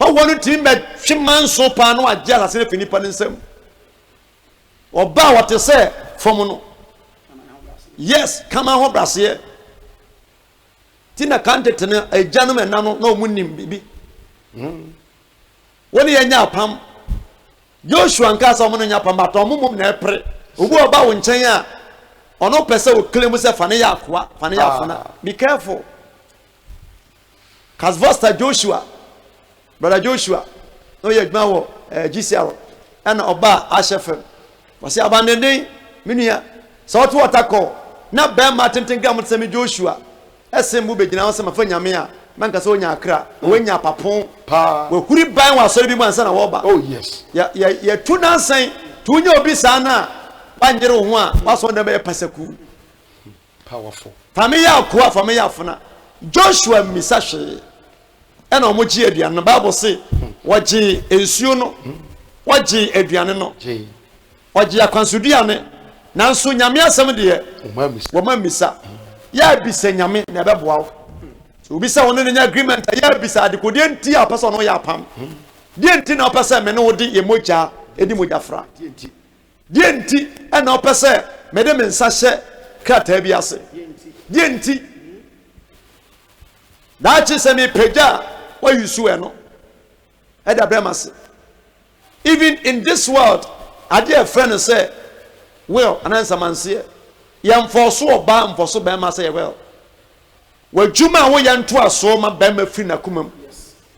one team bet manso pa no agya ase na fini pa nsam oba what say from no yes kama ho brase tina kante na agya no mena no na omunim bibi woni yenya apam Joshua nkasa omo no nya apam bato omum na epre obu oba wo nchen a ono pese wo claim se fane ya akoa fane ya afona be careful Kasvosta Joshua brother Joshua no ye gba wo GCR and oba ashefem wasi abandon menua so to watakọ na be ma tenten gam tsemi Joshua esem bu begina wo se mafa nyame a manka so nya akra wo nya papon
pa
wo kuri ban wa so bi mu ansa na wo ba
oh yes
ya tu nansan tu nya obi sana banjere ho a waso na be pasaku
powerful
familia ko familia afuna Joshua misahwe ena omoji aduane no Bible say waji ensuo no waji aduane no waji akwansoduane nanso nyame asem de wo mamisa ya bisa nyame na beboa wo so bisa wono nya agreement ya bisa adekode nti a pesa no ya pam die nti na opesa me no wodi emoja edi moja fra die nti ena opesa me de mensa hye krata bi ase die nti da chi se me peja why you sue no eda bremas even in this world I dear friend say well an answer man say yam for so oba mfor so be ma say well wadwuma wo yan to aso ma be ma fi na kumam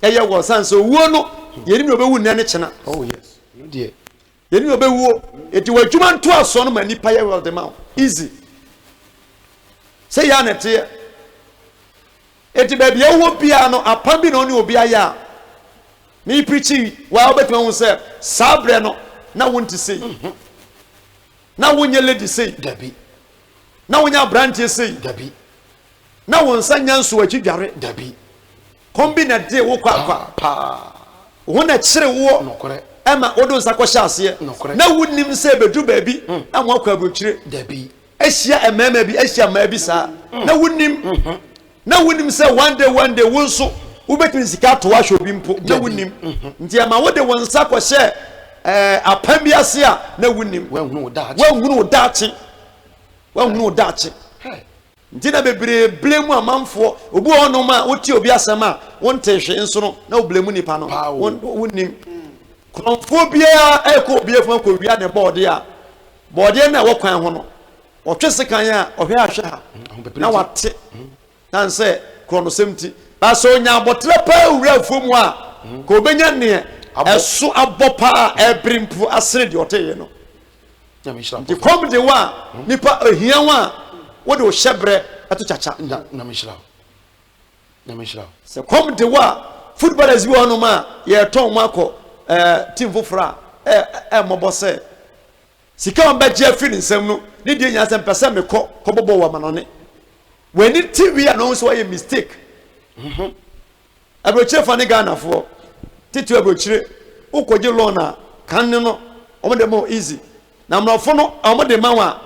eye wo san so wuo no yeni no be wu ne chena
oh yes you dear
yeni no be wuo eti wadwuma to aso no ma nipa ye well the man easy say ya na tie eti baby e wo bia no apam bi no ne obi aya me preaching wa obetima hu say sabre no na wonti say na wonye lady say
dabi
na wonya branch say
dabi
na wonsa nyanso akidware
dabi
kombi na de wo kwa
pa
wo na kire wo
nokore
ema wodo nsa kwa hyase na wonnim say bedu baabi na wo kwa abotire
dabi
ehia emema bi ehia ma bi sa na wonim say one day wonso ubetimi sika to wa hwe bi mpo na wonim nti ama wode wonsa kwa hye apam bi ase a na wonim
wanhunu
dachi ntina bebre blemu amanfo obu ono ma woti obi asema wonte hwe nso no na oblemu nipa no wonim konfo bia eko obi efo ko wia ne bode na wo kwan ho no otwese kan a ohwe ahwe ha na wate na nse krono semti ba so nya abotre pa wura fomu a ko benya ne eso abopa ebrimpu asere de oteye no nti kom de wa nipa ohia wa wo de o hyebre eto chacha
na mishra
se kom de wa footballers bi ono ma ye ton mako team fofora mobose sika on beje afiri nsem no ne die nya sem pese me ko bobo wa manone when it TV announce why a mistake abrochire fane Ghana fo titu abrochire ukoje loan na kan no omode mo easy na mrofo no omode ma wa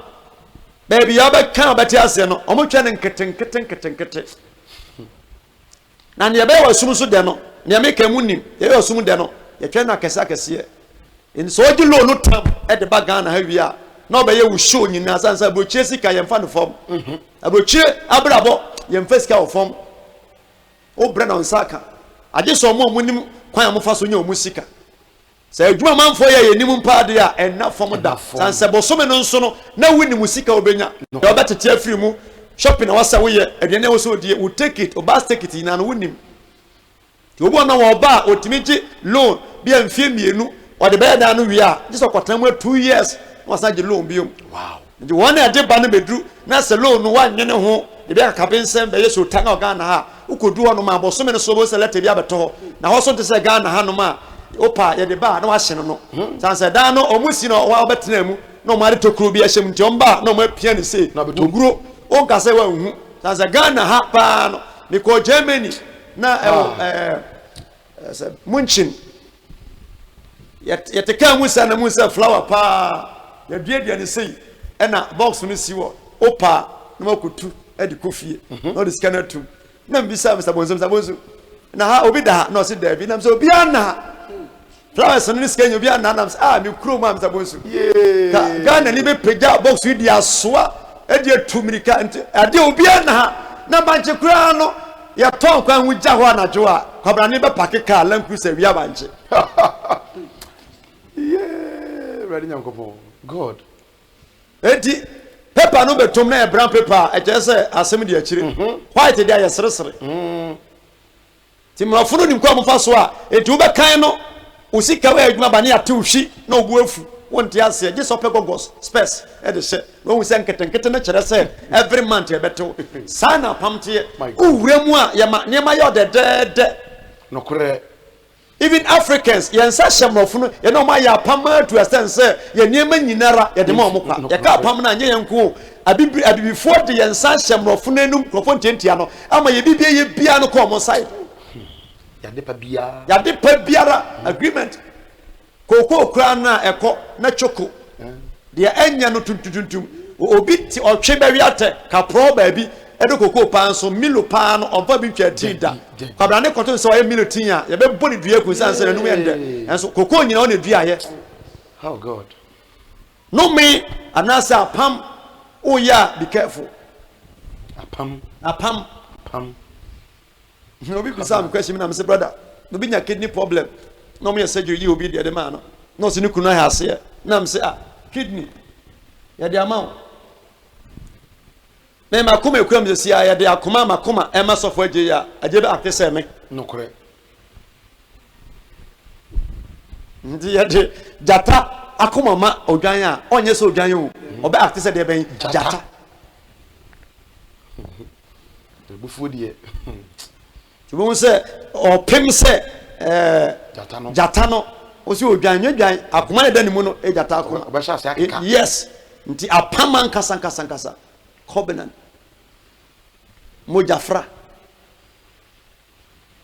baby ya be kan abati ase no omotwa ne nkete na ne be wasum so de no ne me kan munim ye be wasum de no ye twa na kese in so oje loan no tam e de ba Ghana ha wi a na obaye wo show nyina sansa abrochire sika ye mfa no fom abrochire abrabo ye mfa sika wo fom o brand on saka aje so mo munim kwan amofa so nya omusika Say adwuma manfo ye yenim mpaade a enna fom da sanse bosome no nso no na wuni musika obenya e obetete afiri mu shopping na wasa wo ye aduane wo so die wo take it obas take it ina no wunim ti obo na wo ba otimiji loan bi amfie mienu o de be da no wi a just okotan mu 2 years wasa je loan biom wow nti wona e de ba no bedru na se loan no wa nyene ho de be akabe nsem be yeso tan Ghana ha ukodu ho no ma bosome no so bo se letter bi abeto na ho so te se Ghana ha no ma opa ye de ba na wa hye no sanse da no omusi no wa obetena mu no ma de tokuru bi ahyem nti omba no ma pia ne sei oguro o nka se wa hu sanse Ghana ha pa no because Germany na Munchen yet ka musa na musa flower pa ya duadua ne sei e na box no si wo opa na makutu e de kofie no de scanner tu na mbisa Mr. Bonzo na ha obi da no se da bi na so obi ana flowers no scan obi ana na ah me kuro ma Mr. Bonzo yeah Ghana ni be pega box wi dia soa e de tumirika ade obi ana na banche kura no ya ton kwa nwuja ho anajo a kwabra ne be pake ka lanku se wi abanche
yeah ready nyankopo god
edi paper no betom na e brown paper e je se asem di akire white dia ya seresere ti mrafo no nim kwa mfa so a edi wo be kan no usika wa adwuma bane ate uhwi na obu afu wonte ase je so pe gogos space e de se wo se nketenkete na kire se every month e beto sana pamte uwremu a ya ma ne ma yo de
no kure
even Africans yensa shamrofo no ye no ma ya pam to extent say ye niema nyinara ye de ma omokwa ye ka pam na anye yenko abibifo de yensa shamrofo no enum krofo ntentia no ama ye bibie ye bia no ko mo side
ya de pa biara
agreement koko kra na eko na choko de anya no tuntuntum obi ti otwe ba wiate ka pro ba bi edo koko pan so milo pan no oba bi twa tinda kwabra ne koto so ye milo tin a ye be boni dua ku sanse na num ende enso koko nyina o ne dua ye
how god
no me anasa pam o ya be careful
apam
no be some question na me say brother no be nya kidney problem no me surgery you obi de man no se ni kunu ha se na me say kidney ya de amount me makoma ekwam ze sia ya de akoma makoma e ma sofo age ya age be akese me
no kure
ndi ya de jata akoma ma odwan a onye se odwan o obe akese de ben jata
bufu die
tubo se opem se jata no o se odwan nwadwan akoma ne dani mu no e jata akoma
obe sha se akeka
yes nti apama nkasa covenant mojafra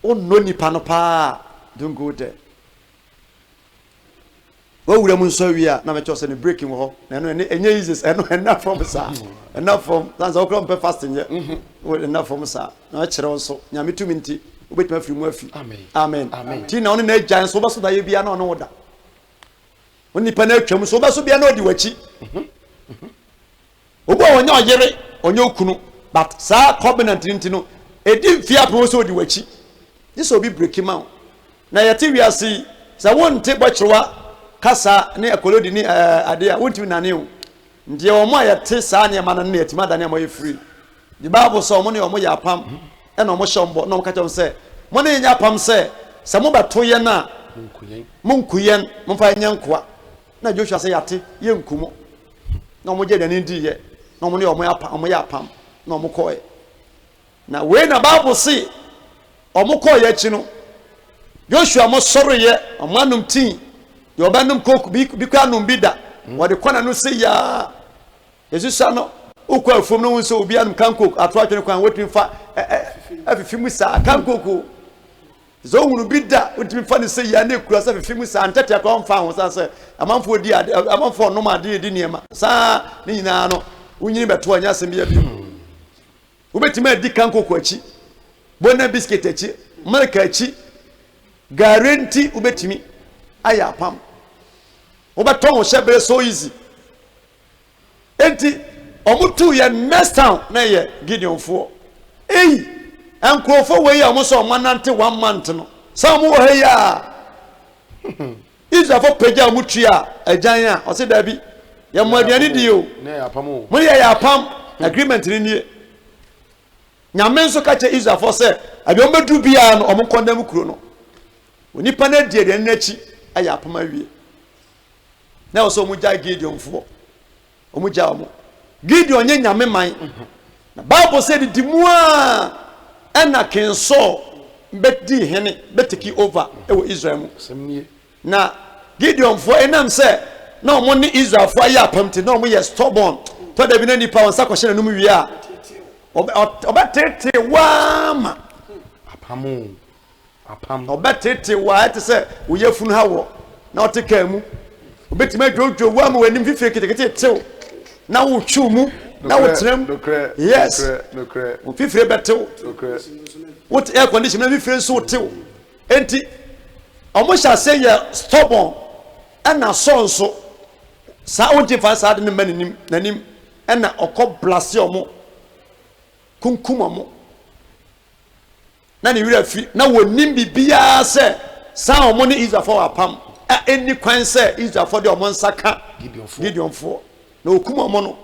o no ni panopa don't go there wo wura mun so wi a na me chose ne breaking ho na no enye jesus enough from sa enough from that's all come fasting ye enough from sa na kire won so nyame tumi nti obetima afiri mu afi amen ti na one na agyan so baso da ye bia na ono woda oni pa na atwam so baso bia na odi wachi obo wonya oyere onye okunu but sa covenant ntino edi fia pro so odi wachi this obi breaking man na yete wiase sa wonte bochirwa kasa ne ekolodi ni ade a wonti na ne o ndi o mo ayete sa ne ma na ne etima da ne mo ye free the bible so mo ne o mo ya pam e na o mo shombo na o ka che se mo ne nya pam se sa mo bato ye na munkuyen mo fa nyankoa na Joshua se yate ye nkumo na mo je da ne ndi ye na mo ne o mo ya pam na o mo koe na we na bible see o mo koe ye chi no Joshua mo soro ye o manum tin yo banum koku bi kwa num bida wode kwana no se ya yesusa no ukwa afom no wonso obi anum kankoku ato atwene kwan wotumi fa afifimu sa kankoku zo wunu bida wotumi fa ne se ya na ekura sa afifimu sa antete akwa mfa ho sa se amanfo di amanfo no ma di niema sa ni nyina no unyini beto anya asem bia bi ubetimi adi kankoku achi bona biscuit achi marka achi guarantee ubetimi aya pam obeton wo shebere so easy enti omutu ye next town na ye Gideon fo enkrofo we ya omo so omanante 1 month no some wo he ya Israel for peja mutua agyan a o se da bi ye mo aduane di o
na ya pam
mo ye ya pam agreement ni nie nyame nso ka che Israel for se abi o medu bia no o mo kondam kuro no onipa na die de nachi aya pam awie na o so mo ja Gideon fo o mo ja mo Gideon nye nyame man na Bible said di mu a ena kenso bedi hene betiki over ewo Israel mu
semnie
na Gideon for enam se na omo ne Israel for ya pamti na omo ye stubborn to da bi na nipa won sakọ hye na no wie a obetete wama apam obetete wa ete se wo yefunu ha wo na oteka mu obetima dwodwo wama wanim fifie ketekete tew na wo twu mu na wo trem yes wo fifie betew what air condition na fifie so tew enti omo sha say ye stubborn na so sa wonti fa sa de ne manim nanim na okọ blase omo kunkum omo na ne wira fi na wonim bibia se sa omo ne Israel for apam any kwan se Israel for de omo nsaka Gideon for na okum omo no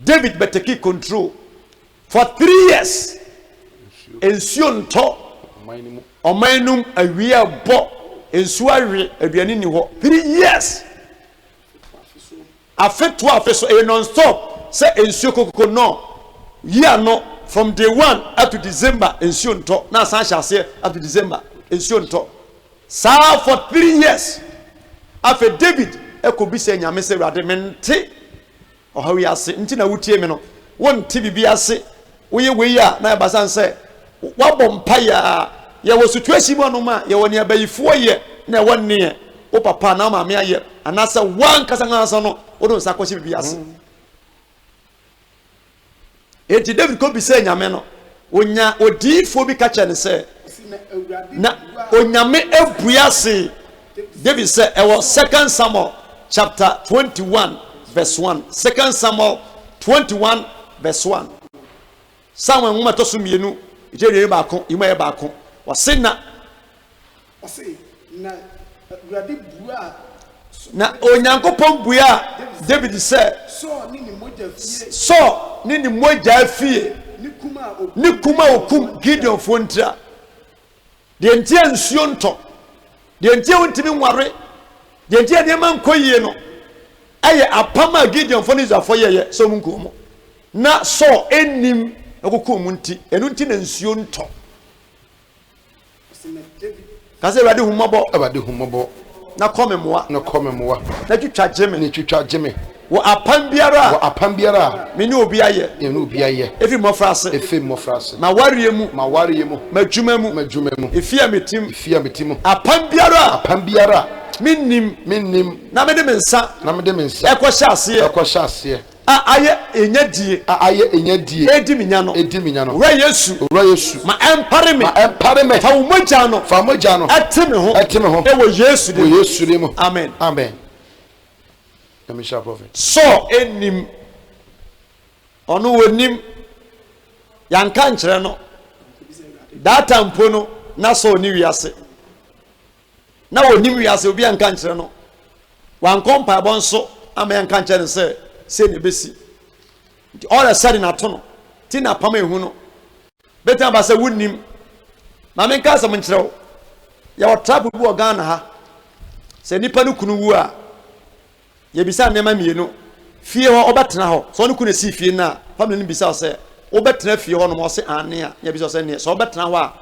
David better keep control for 3 years ensuo nto omanum awia bo ensuo awe aduane ni ho 3 years afeto afeso e non stop say ensuo kokoko no year no from day 1 up to December ensuo nto na san hyase up to December ensuo nto sa for 3 years afa David ekobi se nyame se rade mente ohawi ase nti na wutie me no wonti bibi ase woye wei a na yabasan se wabompa ya ye wo situation mu no ma ye woni abayifo ye na wonne o papa na ma me aye anase wan kasa no o don sakoshi bibi ase eti David ko bi se nyame no onya odifo bi ka kye ne se na onyame ebuase David said it was 2 Samuel chapter 21 verse 1 2 Samuel 21 verse 1 Samuel ngoma to so mienu ijere ba ko ima e ba ko wase na
urade bua
na onyankopon bua David said
so ni moja fie
so ni moja fie ni kuma okum Gideon fontra de ntia nsuo nto de ntia wontimi nware de ntia de man koyie no aye apama Gideon fo ni zafo ye so munko mo na so enim ekokom nti enu nti na nsuo nto kaze wade humabo na kome moa na twitwa jeme wo apam biara me ni obi aye efi mofrase ma wariye mu madwuma mu efia metim apam biara minnim na me de mensa ekọ hyase aye enyadie edi minyano ura Yesu ma empare me fa umojano ateme ho e wo Yesu de mu amen
Emisha prophet
so enim onu wonim yanka nkyere no data mpo no na so ni wiase na wonim wiase obi yanka nkyere no wan kompa bonso ama yanka nkyere se ne besi all a sudden atono ti na pama ehu no betan ba se wonim ma men ka se mo nkyere ya watrabu bi Ghana ha se nipa no kunu wu a ye bisa nema mienu fie ho obetena ho so no kunu si fie na family no bisa se obetena fie ho no mo se ane a ye bisa se ne so obetena ho a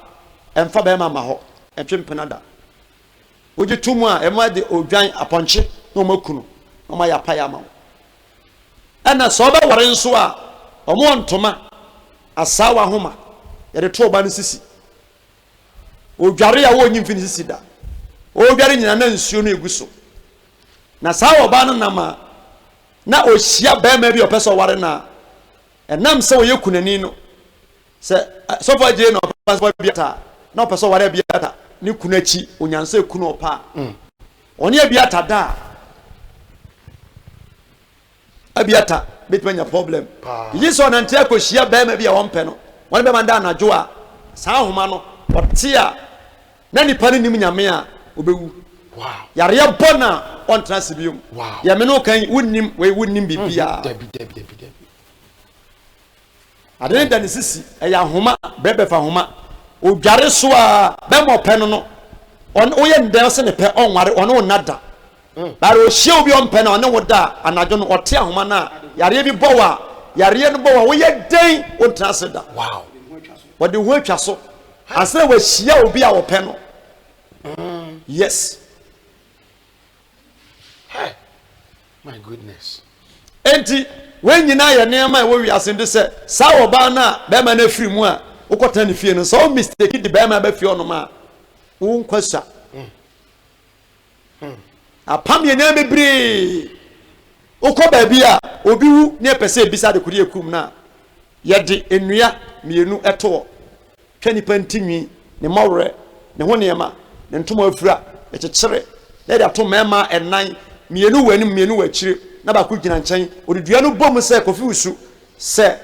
emfa ba ma ho entwempenada oje tumu a ema de odwan aponche no makunu no ma ya pa ya ma ana so ba ware nso a omo ntoma asawa homa ye de to ba no sisi odware ya wo nyimfini sisi da odware nyina na nsuo no eguso na sawo ba no nama na ohia ba ma bi opeso ware na enam se wo yekunani no se so fa je no opeso biata na opeso ware biata ni kunachi onyanse kunu opa oni biata da abiata betmanya problem yi so na ntia ko hia ba ma bi a wonpe no won be manda anajo a sa homa no otia na nipa ni nim nyame a obewu
Wow.
Yareɛ bɔ na ɔntena se biom.
Wow.
Ya me no kan wonnim bibia.
Debi.
Ade da ne sisi ɛyɛ ahoma bɛbɛ fa ahoma. Odware so a bɛmɔ pɛ no. On oyɛ ndɛ se ne pɛ ɔnware ɔno nada. Bare o hye obi ɔmpɛ na ɔne wo da anadwo no ɔte ahoma na yareɛ bi bɔ wa yareɛ no bɔ wa woyɛ den ɔntena se da.
Wow.
Wɔde ho atwa so. Asɛ wɔ hyia obi a wɔpɛ no. Yes.
Hey. My goodness.
Enti when nyina yɛ nneɛma a wɔwi asɛm de sɛ saa ɔbaa na bɛrima no afiri mu a wokɔtena ne fie no sɛ wo mistake de bɛrima ba fie ɔnom a wo nkwasa apam yɛ nneɛma bebree wokɔ baabi a obi wu ne ɛpɛ sɛ ebisa de kodi ekum na yɛde nnua mmienu ɛtoɔ twa nipa ntinwi ne mɔwerɛ ne ho nneɛma ne ntoma afura ɛkyekyere na yɛde ato mmarima ɛnan mmienu wɔ anim mmienu wɔ akyire na baako gyina nkyɛn odidua no bɔ mu sɛ kofi usu sɛ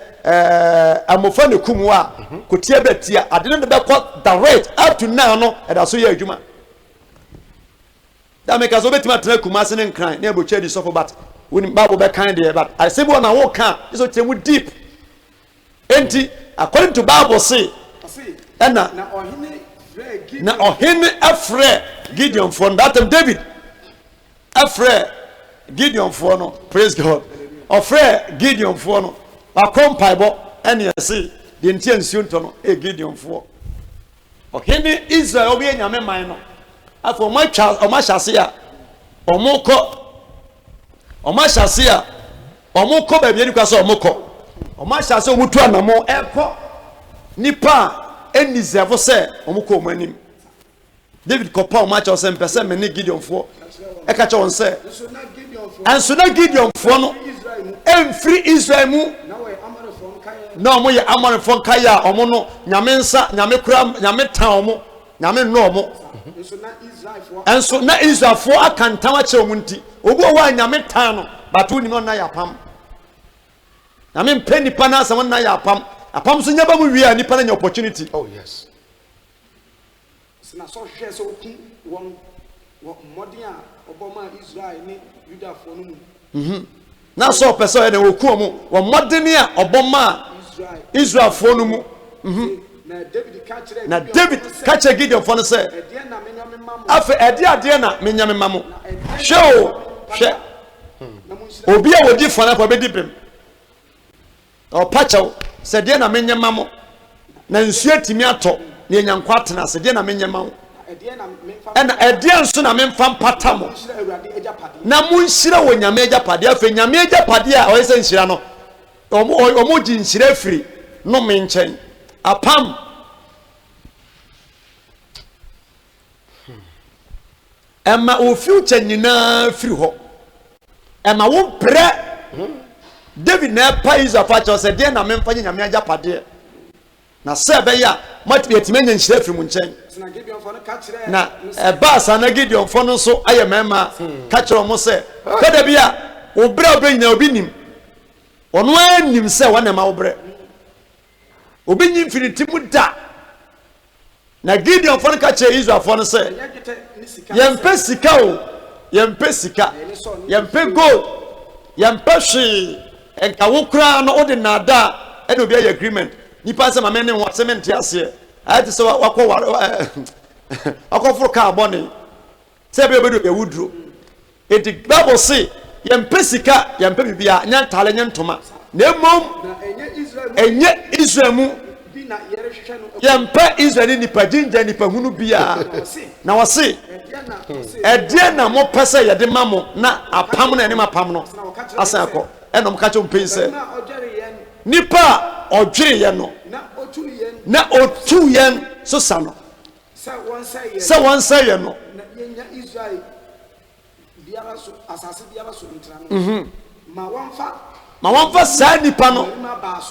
amofa ne kum wa kotie betia ade no bɛkɔ direct up to now no ɛda so yɛ adwuma da meka so betima tena kuma ase ne nkran ne abotwa di sɔfo but woni bible bɛkan deɛ but asɛm bi na wo ka iso temu deep enti according to bible say ɛna na ɔhene afrɛ Gideon for that time David afrɛ Gideon for no praise God afrɛ Gideon for no akɔ mpaebɔ ɛne ɛse deɛ ntia nsuo ntɔ no Gideon for ɔhene Israel obi nyame man no afɔ ɔma hyase a ɔmo hyase a ɔmo kɔ baabi ani kwa sɛ ɔmo kɔ ɔma hyase ɔmo tu anamo ɛkɔ nipa enizɛfo sɛ ɔmo kɔ ɔmo anim David kɔpa ɔmo akyɛw sɛ mpɛ sɛ me ne Gideon for ɛka kyɛw sɛ ɛnso na Gideon for no ɛmfiri Israel mu na ɔmo yɛ amanfoɔ nkae a ɔmo no nyame nsa nyame kura nyame tan ɔmo nyame nnɔ ɔmo ɛnso na Israelfoɔ aka ntam akyerɛ ɔmo nti obi wɔ a nyame tan no bato nim ɔna yɛ apam nyame mpɛ nipa na asɛm ɔna yɛ apam so nyaba mu wie a nipa na nya opportunity.
Oh yes.
Na so hwɛ sɛ oku wɔn mmɔden a ɔbɔma Israel ne Judafoɔ no mu
na so pɛ sɛ ɛna oku ɔmo wɔ mmɔden a ɔbɔma Israelfoɔ no mu na David ka kyerɛ Gideon fo no sɛ afɛ ɛde adeɛ na menyame ma mo hwɛ obi a wodi fo na kɔ bɛdi bem ɔpa kyɛw sɛ deɛ na menyama mo na nsuo timi atɔ na enyankwa atena sɛ deɛ na menyama mo ɛna ɛdeɛ nso na memfa mpata mo na monhyira wɔ nyame agyapade afɛ nyame agyapade a ɔyɛ sɛ nhyira no ɔmo gye nhyira firi no me nkyɛn apam ɛma o future nyinaa firi hɔ ɛma wo brɛ David na ɛpa Israel fa kyɛw sɛ deɛ na memfa nye nyame agyapade na sɛ ɛbɛyɛ a matumi atumi anya nhyira firi mu nkyɛn na ɛba asa na Gideon fo no nso ayɛ mɛma ka kyerɛ ɔmo sɛ kada bi a wo brɛ obi nyina obi nim ɔno anim sɛ wɔn na ma wo brɛ obi nyi mfiri mu da na Gideon fo no ka kyerɛ Israel fo no sɛ yɛmpɛ sika o yɛmpɛ sika yɛmpɛ gold yɛmpɛ hwee ɛnka wo koraa no wode nada ɛna obi ayɛ agreement nipa sɛ mame ne ho asɛm nte aseɛ ayɛ te sɛ wakɔforo kaa bɔne sɛ ɛbɛyɛ bɛdo yɛwuduro ɛnti Bible se yɛmpɛ sika yɛmpɛ bibia nyɛ ntale nyɛ ntoma na mmom ɛnyɛ Israel mu yɛmpɛ Israel ne nipa gyingya nipa hunu bia na wɔse ɛdeɛ na mopɛ sɛ yɛde ma mo na apam na ɛnim apam no asan akɔ ɛnom ka kyɛ mpɛn sɛ nipa ɔdwere yɛn no na otu yɛn so sa no sɛ wɔn sɛ yɛn no ma wɔmfa saa nipa no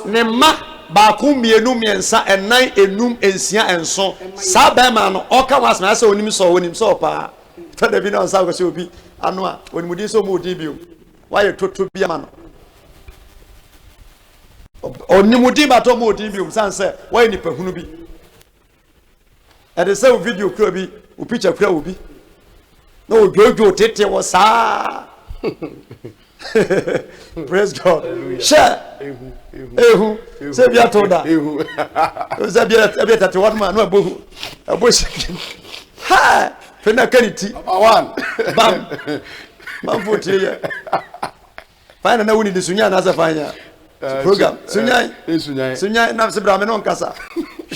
ne mma baako mmienu mmiɛnsa ɛnan enum nsia nson saa bɛrima no ɔka wɔn asena sɛ onim sɛ ɔpaa tɔda bi na ɔnsa akɔhyɛ obi ano a onimudi sɛ ɔmo odi bio wayɛ toto bi ama no onimudi ba to ɔmo odi bio san sɛ wayɛ nipa hunu bi ɛde sɛ o video kura bi o picture kura obi no jojo tete wo sa praise God share ehu se bia to da ehu se bia tete what man no abohu aboshi ha fena kaniti
one
bam man vote ye fine na woni de sunya na sa fanya program sunya na se bra me no nkasa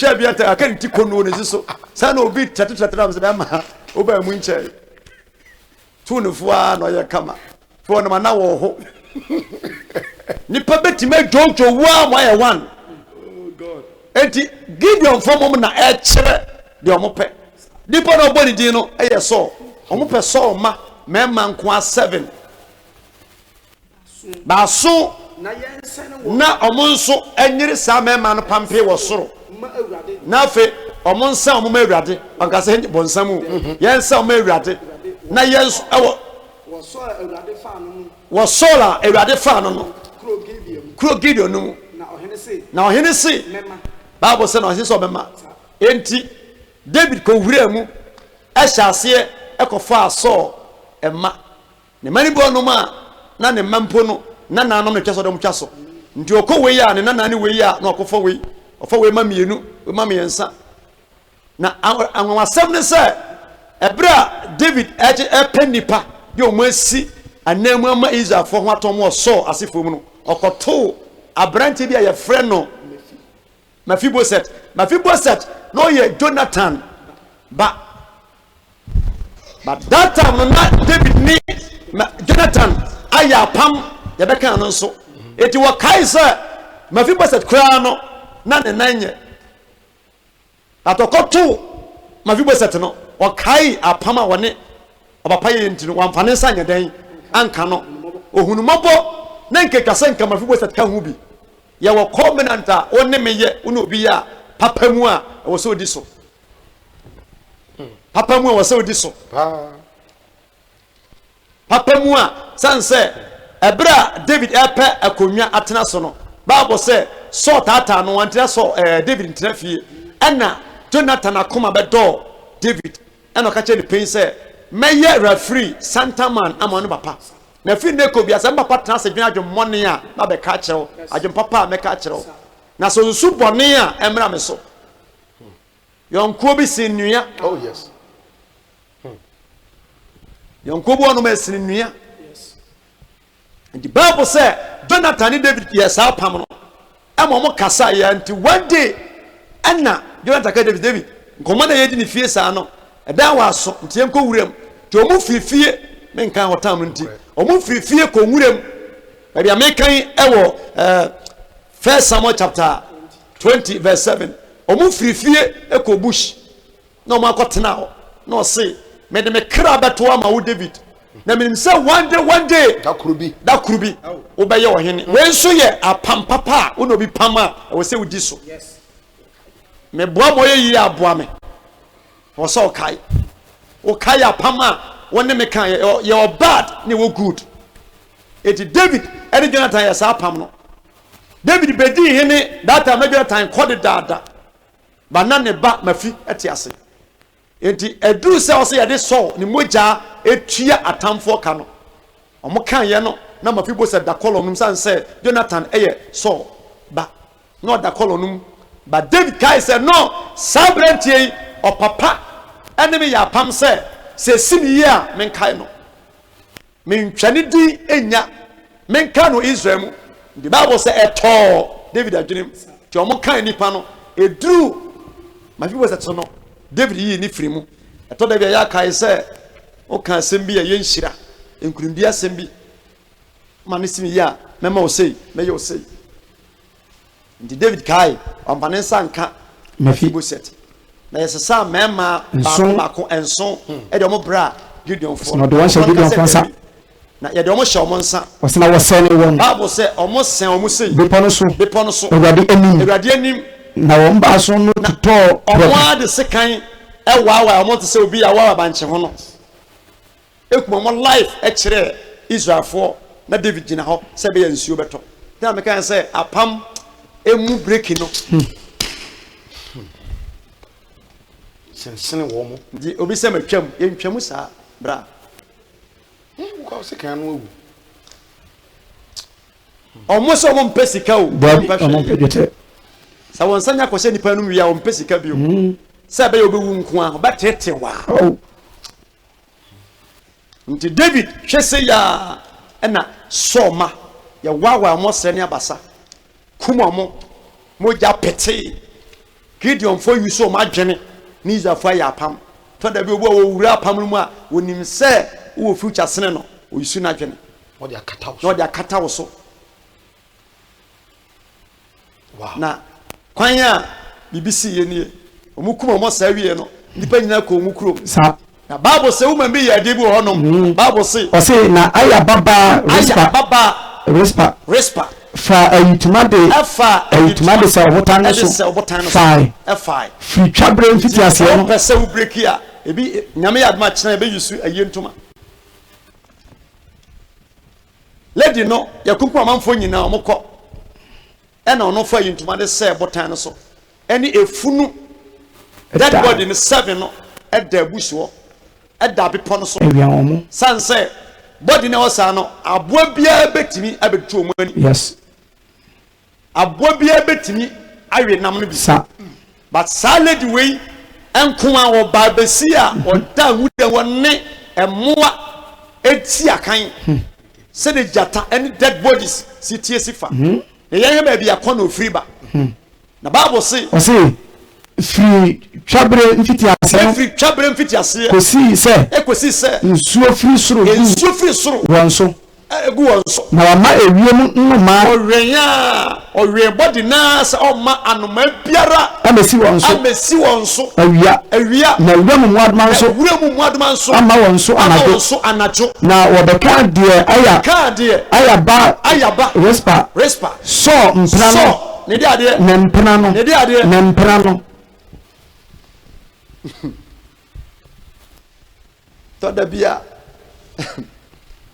hwe bia ta kaniti kono ne so sa na obi tete na se be ma oba mu nche tunu fuwa no ye kama for no na wo ho nipa betima jojo wa mo ye one oh god enti Gideon fom na e kire de omope nipa no boni din no e ye so omope so ma mema nko a 7 ba so na omonso enyiri sa mema no pampe wo soro na fe omonsa omoma awurade ankasa hen bonsamu yensa omoma awurade na yenso ewo wasola awurade fa no kro Gideon no na ohene se Bible say na ohene so bema enti David ko wura mu ahyase ekofa aso ema ne mani bo no ma na ne mampo no na nanom ne twaso dem twaso nti okowe ya ne nanane we ya na okofa we ma mienu we ma miensa na anwasem ne se ebra David penipa yo mwesi anemu ama Israelfo ho atom so asefo mu no okoto abrante bi a ye frɛ no Mephibosheth no ye Jonathan but that time no na David ni Jonathan aya pam ye beka no so eti wo kai se Mephibosheth kra no na ne nanye atokoto Mephibosheth no o kai apam a wone obapa ye ntino wamfane sanya den anka no ohunumobo na nkekase nka Mephibosheth ka hu bi ye wo covenant a wonne meye wona obi ya papa mu a wo so di so papa mu a wo so di so papa mu a sanse ebra David epe akonwa atena so no Bible say so tata no wantena so David ntena fie ena Jonathan akoma bedo David ena ka che ni pen say meye referee Santaman amonu papa na fi ne ko bia se papa tena se dwen adwemmone a na be ka kyerɛw adwem papa me ka kyerɛw na so su bɔne a emra me so yonko bi sinua
oh yes
yonko bo no me sinua the Bible say Jonathan and David yes apam no emo mo kasa ya nti one day ana Jonathan ka David nkomo na yedi ni fie sa no ɛdan wa so nti enko wuram ti omu fifie me nkan hotam nti omu fifie ko wuram bia me kan ewo 1 Samuel chapter 20 verse 7 omu fifie eko bush na omu akotena ho na o say me de me kra beto ama wo David na minim say one day
da kurubi
wo be ye wo hene we nso ye apam papa wo no bi pam a wo say wo di so yes me boa moye yi aboa me wo so kai apam a wonne me kan ye bad ne wo good eti David ene Jonathan ye sa apam no David bedi hene that time Jonathan called dada banane ba mafi etiase enti eduru se o se ye de so ni moja etua atamfo ka no omo kan ye no na Mephibosheth da kolonum san se Jonathan eye so ba no da kolonum ba David kai se no sabrentie o papa enemy ya pam se simi ye a men kai no men twani di enya men kan no Israel mu the Bible say eto David adwenem ti omo kan nipa no eduru Mephibosheth no David yi ni firi mu eto da bia ya kai se o kan sembi ye nhira enkurumbi asembi mane simi ya mema o sei me yo sei ndi David kai ampane sanka Mephibosheth na yesesa mema bako enso e de mo bra Gideon fo
no de wan sha Gideon fansa
na ye de mo sha mo nsa
wasena wasene won
Bible say omo sen omo sei
bepono so
Awurade anim
na won ba so no to
omo ade sekan e wa omo te se obi ya wa banche ho no ekuma mo life e kire Israelfo na David gina ho se be nsuo beto na me kan say apam emu breaking no
sensene wo mo
di obi se matwam ye ntwamu sa bra
Because you can't move.
Almost all Pesico. So when Sanya was any pen, we are on Pesica. Sabe Obu, but wow. Until David, she say ya, and Soma, ya wawa mo senia basa. Kumamo, moja pete. Gideon for you so much, Jenny, needs a fire pam. To the will wrap Pamuma when him say, who future Senno, we soon again.
Or their cut out.
Not their cat also.
Wow.
Na kwanya BBC yenie omukuma mo sawie no nipa nyina ko omukuro
sa
na Bible say woman be ya debu honom Bible say
o say na aya baba
respa
fa ayitumade
afa
ayitumade sa obotan so fa
fa
fi twabre mfiti ase no
pese wo break ya ebi nyame ya adma chena be yusu ayentuma lady no yakunku amanfo nyina omukọ ena ono fa yintuma de say botan no so eni efunu that body ni 7 no eda busuo eda bepo no so
ewia omo
sanse body ne osa no aboa bia betimi abetu omo ani
yes
aboa bia betimi awe nam no bi
sa
but salad way enko a wo babesi a oda hude wonne emoa eti akan se de jata any dead bodies sitie sifa ye ba bia kono ofiri ba na Bible say
o say free twabre mfiti ase
free twabre mfiti ase
kosi se nsuo free soro wonso
egu wonso
na wa ma ewiem nnoma
owe body na se o ma anoma biara
amesi wonso awia
na
wuramu muadman so ama wonso
anajo
na wobeka de aya ba respa so mpena no
ne de ade
na mpena no
to da bia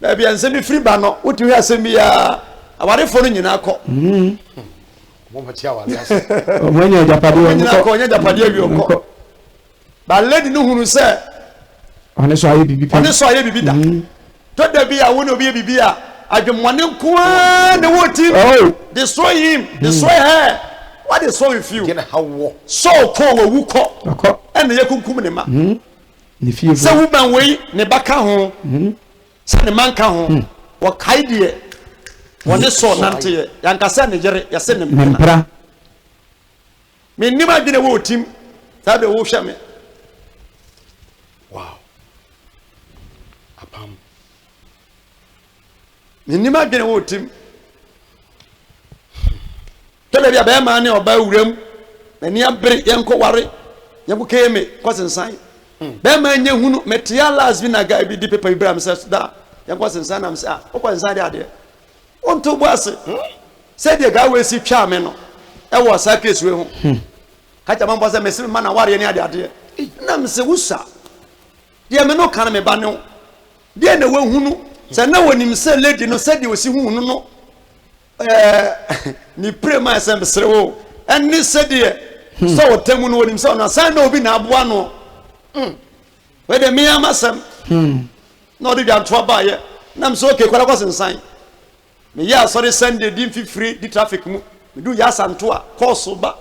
da bia nsemi free ba no wotu asemi ya aware fo no nyina akọ
mo mati aware ase
omanya
japade abi okọ ba lady no hunu se
one so aye bibi
da to da bia wo no bi bibi a adwemone nkoa ne woti destroy him destroy her what is wrong with you
get how
so ko wu ko ene ye kunkum ne ma
ne fie
se wo ban we ne baka ho se ne manka ho wo kai de wone so nante yankasa ne jere ya se ne
mpra
me nima gine wo tim sabe wo hwa me
wow apam
me nima gine wo tim tele bia be ma ne oba wuram ani abere yenko ware yenko keme kwasensan be ma nya hunu metia last na ga bi di paper ibrahim says da yenko kwasensan na msa o kwasensan de ade onto boase say de ga we si twa me no e wo sa case we ho ka ja mambo say mesim ma na ware ni ade ade na mse wusa de me no kan me ba ne de na we hunu say na wonim say lady no say de osi hunu no ni prema sem srewo enni sedie so wotamu no wonim so na san na obi na aboa no we de me amasem no de dwanto ba ye na mso okay kwala kwasensan me ya sorry Sunday din free di traffic mu me du ya santo a course ba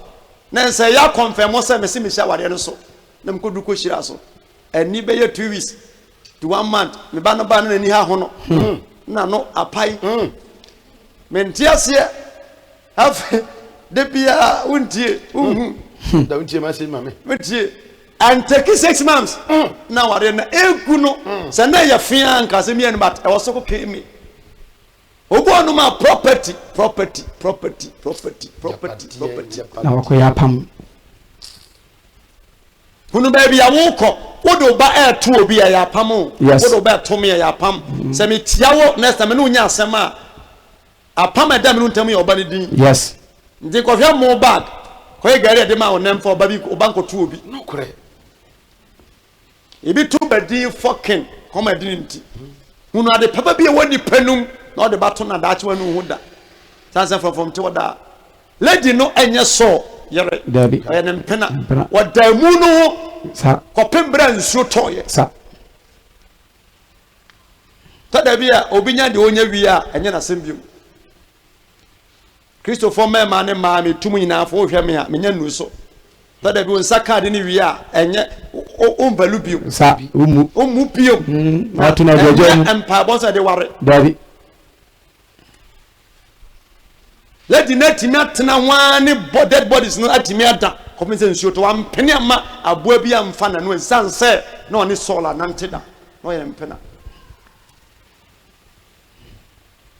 na nse ya confirm so me se me sha ware no so na mko du ko shira so enni be ye 2 weeks to 1 month me ba no na ni ha ho no na no apai mentiasie have de bia untie
da untie ma se mame
untie and take 6 months na ware na egu no se na ya fia nka se mi en but e woso ko kemi obo no ma property
na wakoya pam
hunu ba bia wo ko wodo ba e to obi ya pam wodo ba to me ya pam se me tiawo next time no nya asema apam adam no ntam ya oba ne din
yes
ndi ko hwe mo bag ko e gari de ma onem for oba bi oba nko to obi
no kore
ebi to badi fucking come adin nti hunu ade papa bi e woni panum na ode bato na daache wanu hu da sansa from to da lady no enye so yere
dabi
ene mpena wadamu no
sa
kopembra nsuo toye
sa
Tadabia obinya de onya wi a enye na sembio Christopher mema ne ma me tumu nyina afo hwe me a menya nu so tadabi won saka de ne wi a enye o mbalu bio
sa
omu bio
na to na bejo
empa bosa de ware
dabi
let the net me atena wane dead bodies no atimi ada kompense nsuo to ampene ama aboa bi amfa na no ensanse na oni sola nanteda no ye mpena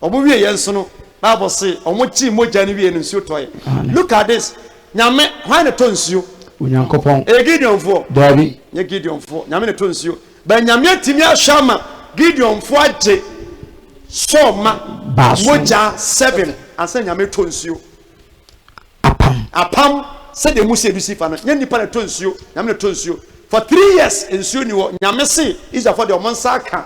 obuwie yenso no Bible say omochi moja ni wie nsuo to ye look at this nyame hwan ne to nsuo
Onyankopon
Gideon fo
dabi
nye Gideon fo nyame ne to nsuo ba nyame atimi ahwama Gideon fo age soma moja 7 ansa nyame to nsuo apam se de musie bi sifa no nye nipa ne to nsuo nyame ne to nsuo for 3 years nsuo ni wo nyame se is for the omonsa aka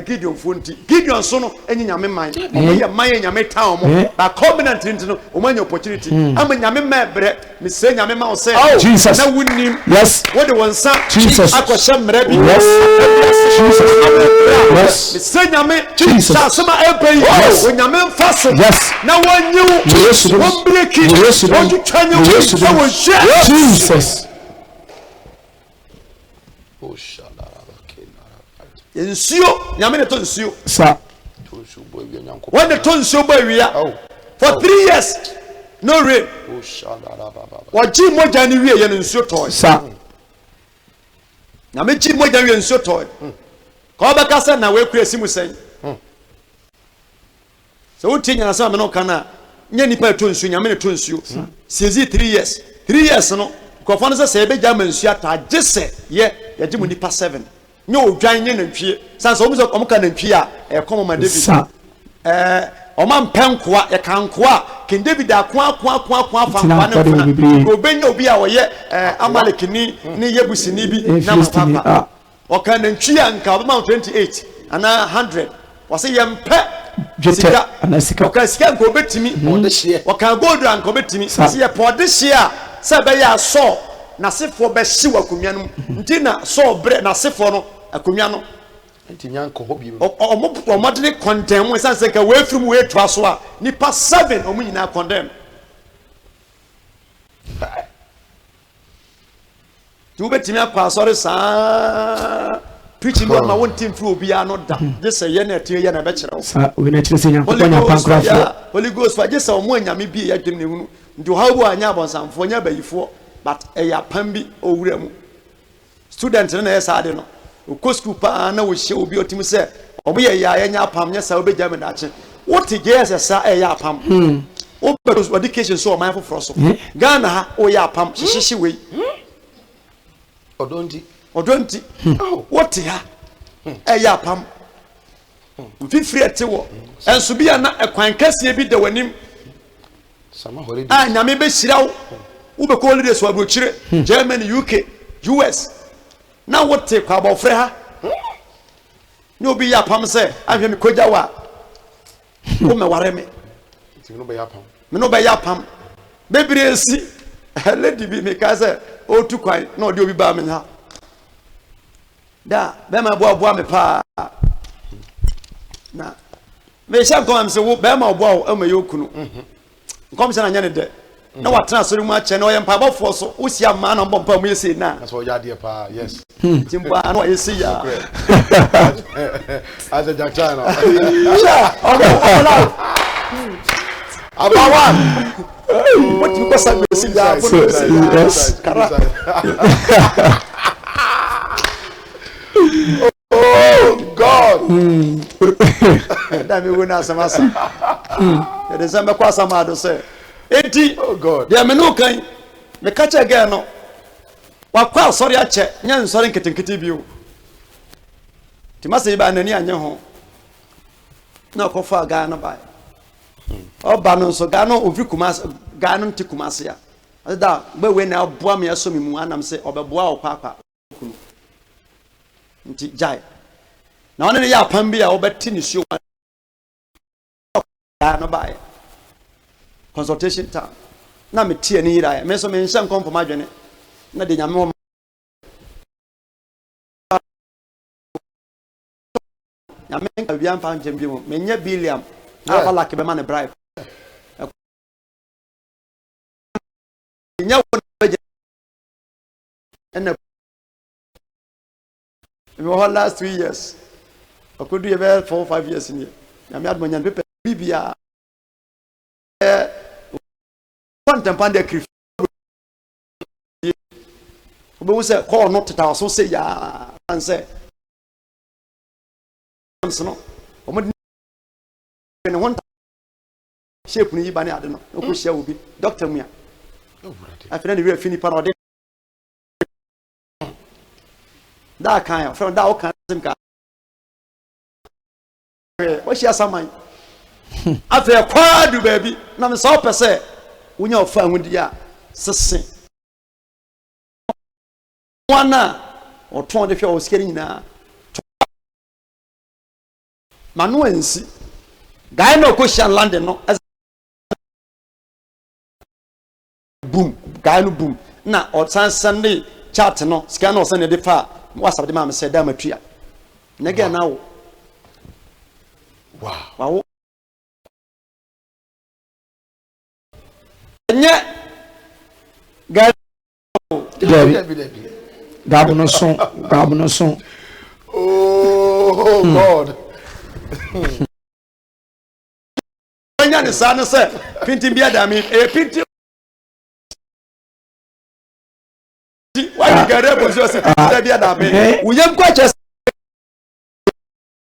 Gideon fonti Gideon so no enyi nyame man omoye man nyame town mo ba covenant nti no omanya opportunity am nyame mebre me se nyame ma o se
Jesus
na wunim
yes
what the one son
Jesus
akosha mre bi
yes
me se nyame
Jesus
asema ebe o nyame mfaso
yes
na wonyu won breki won twanya wo
Jesus
Oh shala.
Nsuo nyame ne to nsuo
sa
when the to nsuo ba wia for 3 years no rain
oh shala baba
waji moja ni wie ye nsuo to
sa
nyame ji moja wie nsuo to ko ba kasa na we kura simu sen so wuti nyana sama me no kana nya nipa to nsuo nyame ne to nsuo sezi 3 years no ko fa no se be ja ma nsuo ata gese ye ji mu nipa 7 nyo dwan nye nantwie sanso omuso omka nantwie a ekom ma David oma mpenkoa ye kankoa ken David akoa fanfa ne funa go benya obi a woye Amalek ni Yebusini bi na papa o kan nantwie anka ba 28 ana 100 wase ye mpe sika
anasika
o kan sika go betimi o kan gold anka go betimi se ye pode hia se be ya so na sefo be hye wakonwa no nti na so bre na sefo no akonwa no
nti nyanko hobi
omodene condemn san se ka we from we twa so a nipa 7 omu nyina condemn tu betimi akwa sorry sa preaching no ma won team through obi ano da je se ye na tie ye na be kire wo
sa we na kire se Nyankopon nya pankrafo
Holy Ghost fa je se omu anyame bi ya dwem ne hunu nti how bo anya bonsamfo nya bayifo but eya pambi owura mu student na yesa de no ko school pa na wo hye obi otim se obo ye ya nya pam nya sa obegya me na che what je sa eya pam o be education so my for so Ghana ha o ya pam hyehyehye we
odonti
what ha eya pam fifiri ete wo enso bia na ekwan kase bi de wanim
sama hore
a nyame be hyira wo ube ko leaders wa brochire Germany UK US na wote kwa bofre ha ni obi ya pam se ahwe me koja wa o me ware me
ti no be ya pam
me no be ya pam bebire esi lady bi me ka se o tu kwan na odi obi ba me ha da be ma boa me pa na me sha ko am se wo be ma boa o ma yokunu nkom se na nya ne de na watena sori mu ache na oyɛ mpabɔfo so wosia ma na mbɔ mpa mu yesi na
that's what ya dey pa yes
timba na yesi ya
as a doctor no
sha abawa what you pass me yesi ya yes kara
oh God
da me wona samasa de zambe kwa samado se enti
oh God
de me no kan me ka che again no wa kwa sorry ache nya nsori nketenkete bio ti mase ba nani anye ho na ko fa ga na ba oba no so ga no ofi kumas ga no nti kumas ya da gbe we na aboa me aso me mu anam se obeboa o papa kunu nti jai na one ne ya pam bia obeti ni suo ga no ba consultation time na me tie ni ira me so me nhyɛ nkomfo madwene na de nyame nyame nka bia mfa njem bi mu menye Biliam afa like be man a bribe nya wo na and we were last 3 years I could do about 4 or 5 years in here nyame admonyan pepe bibia contempan de krif obo wo say call not to so say ya and say no o mo ne won shape ni ba ne ade no ko hia obi doctor mu ya afina ne we fini pa no de da kan from da o kan sim ka o hia saman afa kwadu baby na me so pese wonya ofa hudi a sese wana o ton de hwe o skeri nyina manu ensi guy no question landing no boom guy no boom na o Sunday chat no scan no send the fa WhatsApp de ma me say da matua nege na wo wow nye guy
Gabo no son
oh God
onya ne sa no say pinti bia da me e pinti why you get up so say bia da me uyam kwa chest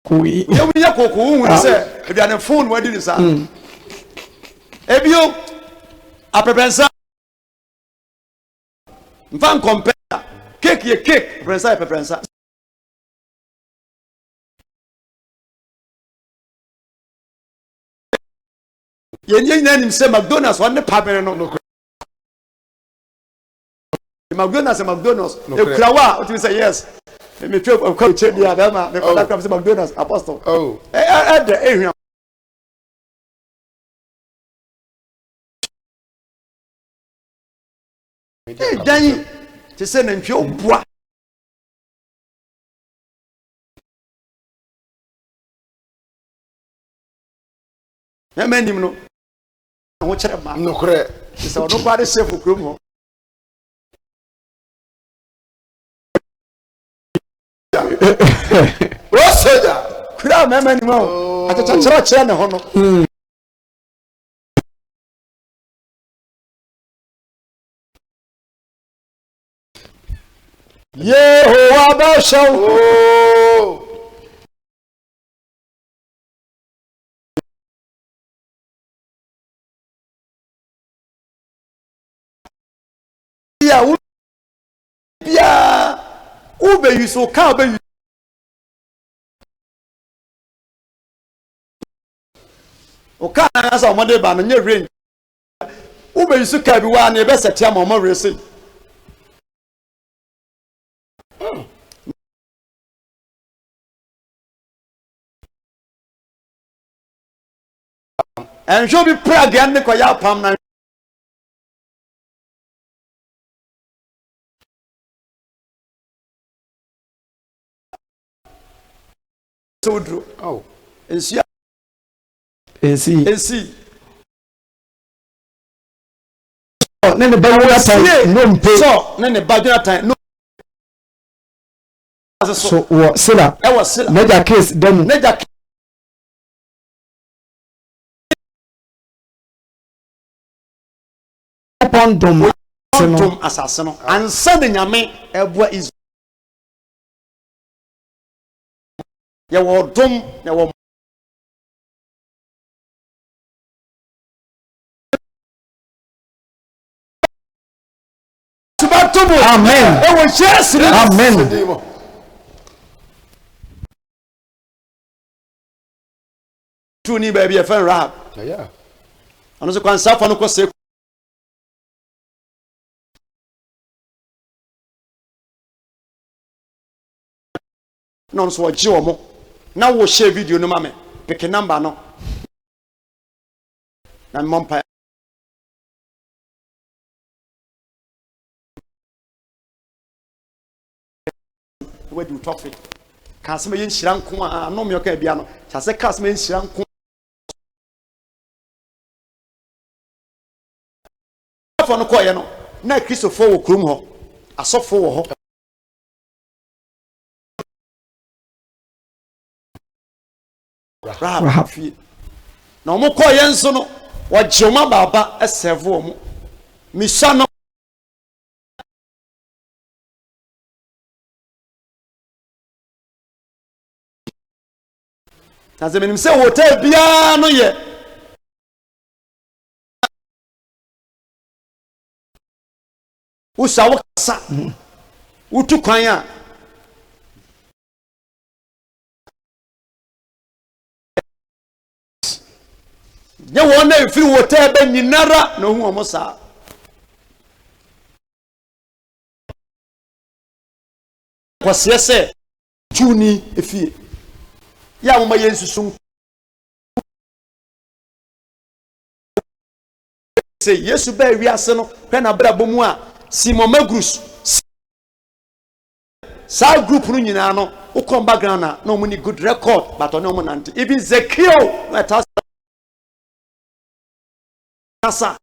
kui
we ya koko hu say bia ne phone wadi ni sa ebio apepensa mfan compare cake ye cake prepensa pepensa yenye nani say McDonald's one pabere no McDonald's e kurawa what you say yes me tell of come check the adama me call that McDonald's apostle the ehia dan te say na ntwe obua na manim no ho kire ma
no kure
te say no kwade chef krom ho
Rosaja
kura ma manim ho atachachira kire ne ho no Yehovah Bashaw ube yuso ka be o ka na sa mo de ba no nye range ube yuso ka bi wa na be setia mo rese and show be prague and ko ya pam na so dro
oh
ensia
ensi
ne ba time no mpe so ne ba time no
so wo sila
e was sila
neja case dem
neja
pondom
asase no ansa de nyame eboa is ya wo dom ya wo tubatubu
amen
e wo Jesus
amen
tuni baby e fan Rahab
yeah
ano so kwansa fa no ko se no so waji omo na wo share video no mame pick number no na mompa where do you talk it Kasma yin shiranko no me oka bia no chase kasma yin shiranko afọ no koye no na Christopher wo krum ho asofo wo ho Rahab fi na omo koye nso no wajoma baba esevo omo misha no na zemenim se hotel bia no ye usa wakasa utu kwan a nye won na efiri hotel ba nyinara na hu omo sa kwase se tuni efie ya mo yensu sun se yesu ba wiase no pe na bra bomu a Simon Magrus sa group no nyina no ukon background na no money good record but on no nante even Zekio na tasa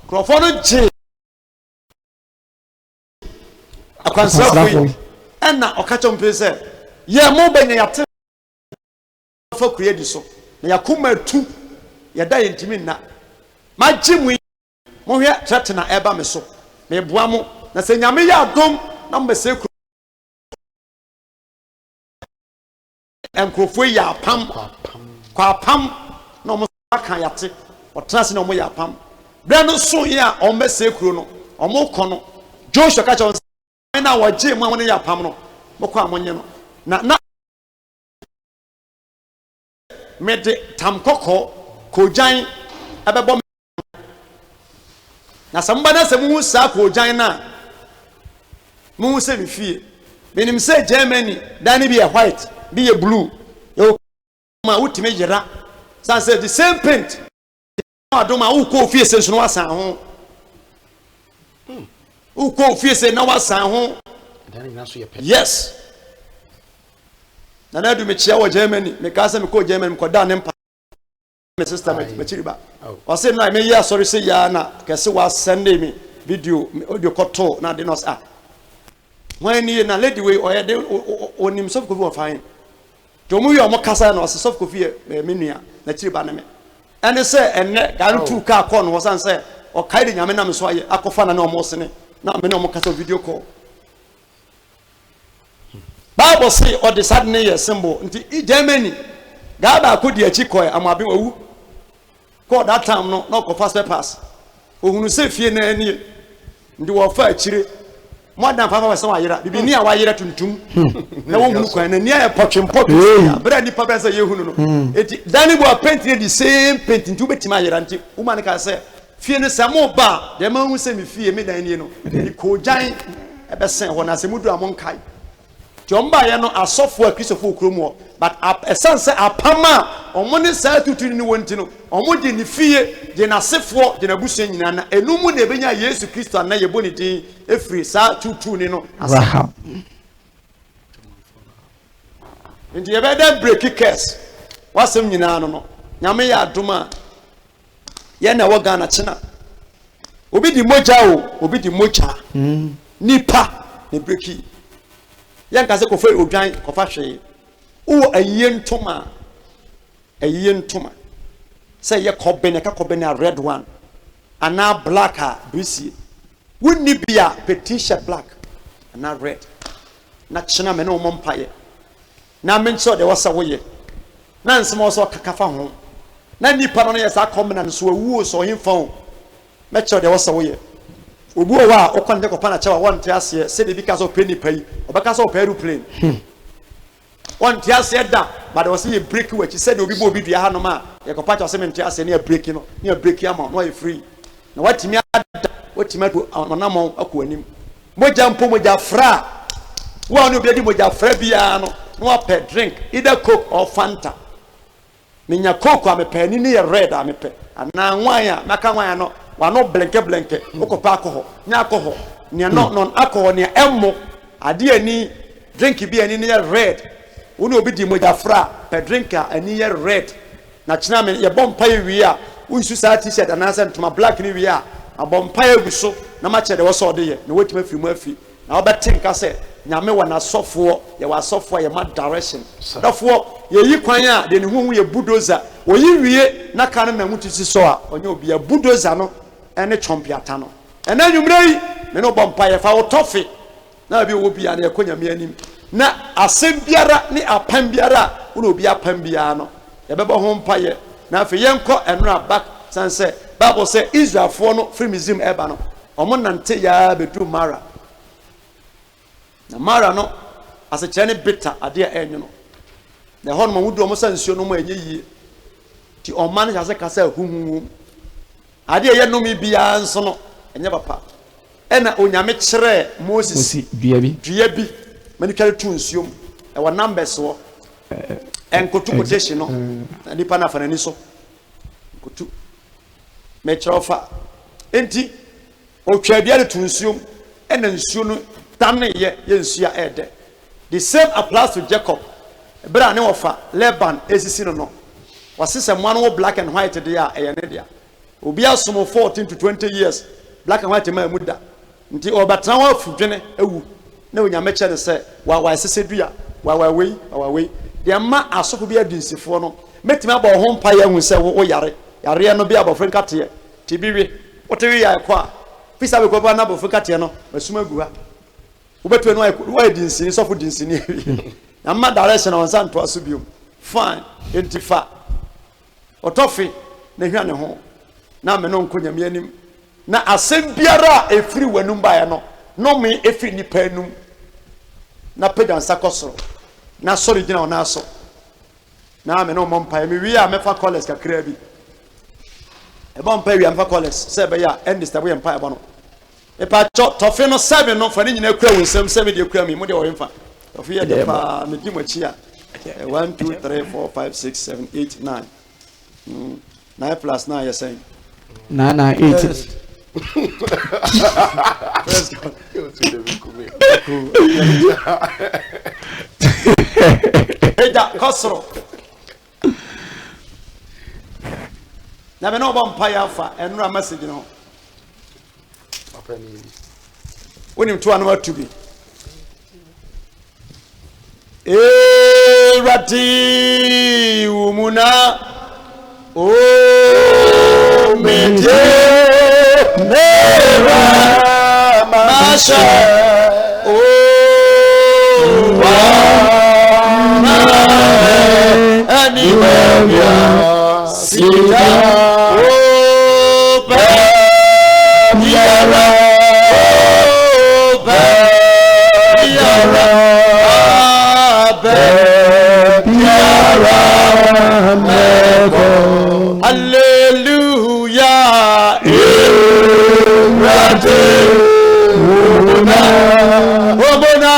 Crawford J akwansafo enna okacho mpese ye mo benya yate for create so na yakuma tu ya da yintimi na majimu mo hwe tretena eba me so me boa mo na se nyame ya dom na mbese kru enkrofo ya pam kwa pam na mo aka yate otrase na mo ya pam bra no so ya o mbese kru no o mo kono Joshua ka cho na waje mo won ya pam no mo kwa mo nye no na mede tam kokko kojan abebo na samba na se mu sa kojan na mu se bifie benim se Germany dani bi white bi blue e ma utime yira san say the same paint adoma u ko fie se no asan ho u ko fie se na wasan ho
dani na so ye pet
yes na do me chia wo Germany me ka se me ko Germany ko da ne mpa me sister me chiriba o se na me ya sorry se ya na ke se wa send me video audio koto na de no sa when ni na lady we o ye de onim sof ko bi o fine to mu yo mo kasa na o se sof ko fi me nua na chiriba na me ene se enne gan tu ka ko no san se o kai de nyame na me so aye akofa na o mo sene na me no mo kasa video call Bible say or the sadness ye symbol nti Germany ga ba ko di achi koy amabe owu ko that time no ko fast pass ohunu se fie na ani ndi wo fa achire more than 5 hours wa bibi ni a wa yira tuntum na wo hunu kwan na ni a potwempo bra ni pa ba say ye hunu no eti dani bo paint the same paint nti ubetima yira nti woman ka say fie ne samo ba de ma hu se me fie me dan ni no ni ko jan ebe sen ho na se mudu amon kai Jomba ya no asofo a Christopher Okromo but esanse apama omone sa tutuni ni wonti no omode ni fie de na sefo de na busu nyina na enumu na ebenya Yesu Kristo na ye boni din efri sa tutuni no asa ndi ye beda break case wasem nyina no nyame ya adoma ye na wo Ghana china obi di moja nipa ne breaki yanka se ko fe odwan ko fa hwe wo ayiye ntoma say ye kobene ka kobene a red one ana black a bisi wonni bia petition black ana red na china me no mompaye na mencho de wasa woye na nsemo so kakafa ho na nipa no ye sa komena nso awuo so himfon mecho de wasa woye obuo wa okwande ko pana chawa wonte ase se de bi ka so pe nipa yi obaka so pe aeroplane wonte ase da but was ye break which said obi bo bi dua ha no ma ye ko pacha se mente ase ne a break no ne a break ama no ye free na watimi ada watimi do anamon akwanim moja mpo moja fra wa no bi di moja fra bia no no pe drink either coke or fanta menya coke amepe ni ne red amepe ana nwan maka nwan no wano blenke uko pa alcohol nya alcohol ni non alcohol ni emmo ade ani drink bi ani ne red woni obi di mogafra per drink ani red na chena me ye bom pae wi a unsu sa t-shirt anasa ntoma black ni wi a abom pae gu so na ma chede wo so de ye na wetima fi mu afi na obetenka se nyame wa na sofo ye wa sofo ye ma direction dafo ye yi kwan a de ne hu ye bulldozer oyi wie na kan na mutisi so a onye obi ya bulldozer no ene chompiata no ena nwumre yi me no bom pae fa wo tofe na bi wo bia na ye konyame anim na asem biara ni apam biara wo obi apam biara no ye bebo ho mpaye na afi yenko enra back sanse Bible say Israel for no free museum eba no omo nante ya bedu Mara na Mara no ase chene bitter ade enyo no na hon mo wudu omo sansuo no mo enye yie ti oman ja se kasa huhu ade ye no mi bia nso no enye papa ena onyame kire Moses
dua bi
manikale tu nsuo e wa numbers wo enkotu quotation no nipa na fanani so kotu metrofa enti otwadua de tu nsuo ena nsuo no tane ye nsuo ede the same applies to Jacob bra ne wofa Laban esisi no wasese mo no black and white de a eye ne dia obi asomo 14 to 20 years black and white ma muda nti obatra wa fudwene ewu na onyame che ne se wa esese dua wa wei de ma asoko bi adinsifo no metime aba ho mpa ya hu se wo yare no bi abofren kate ti biwe wotewe ya kwa fisa be ko ba na abofren kate no masuma gu ha wobetu no wa adinsini sofo dinsini na ma direction on san to aso biom fine entifa otofi na hwa ne ho na me no nkonyame anim na asem biara efiri wanum ba ya no me efiri nipa anum na pedan sakosoro na sorry gina ona so na me no mompa me wi a mefa college kakra bi e bompa wi am fa college se be ya end step we empa e bono e pa tofe no 7 no fa ni nyina kura wonsam 7 de kura mi mo de wo emfa tofe ya de pa me di mo chi a 1 2 3 4 5 6 7 8 9 9 plus 9 you're saying
998
let's go Eja kosro na me no bo mpa ya fa enura message no
apani
wonim to anoma to bi rati umuna o meje mera masha o anywhere sita oba yara oba yara yara mego hallelujah irate una obona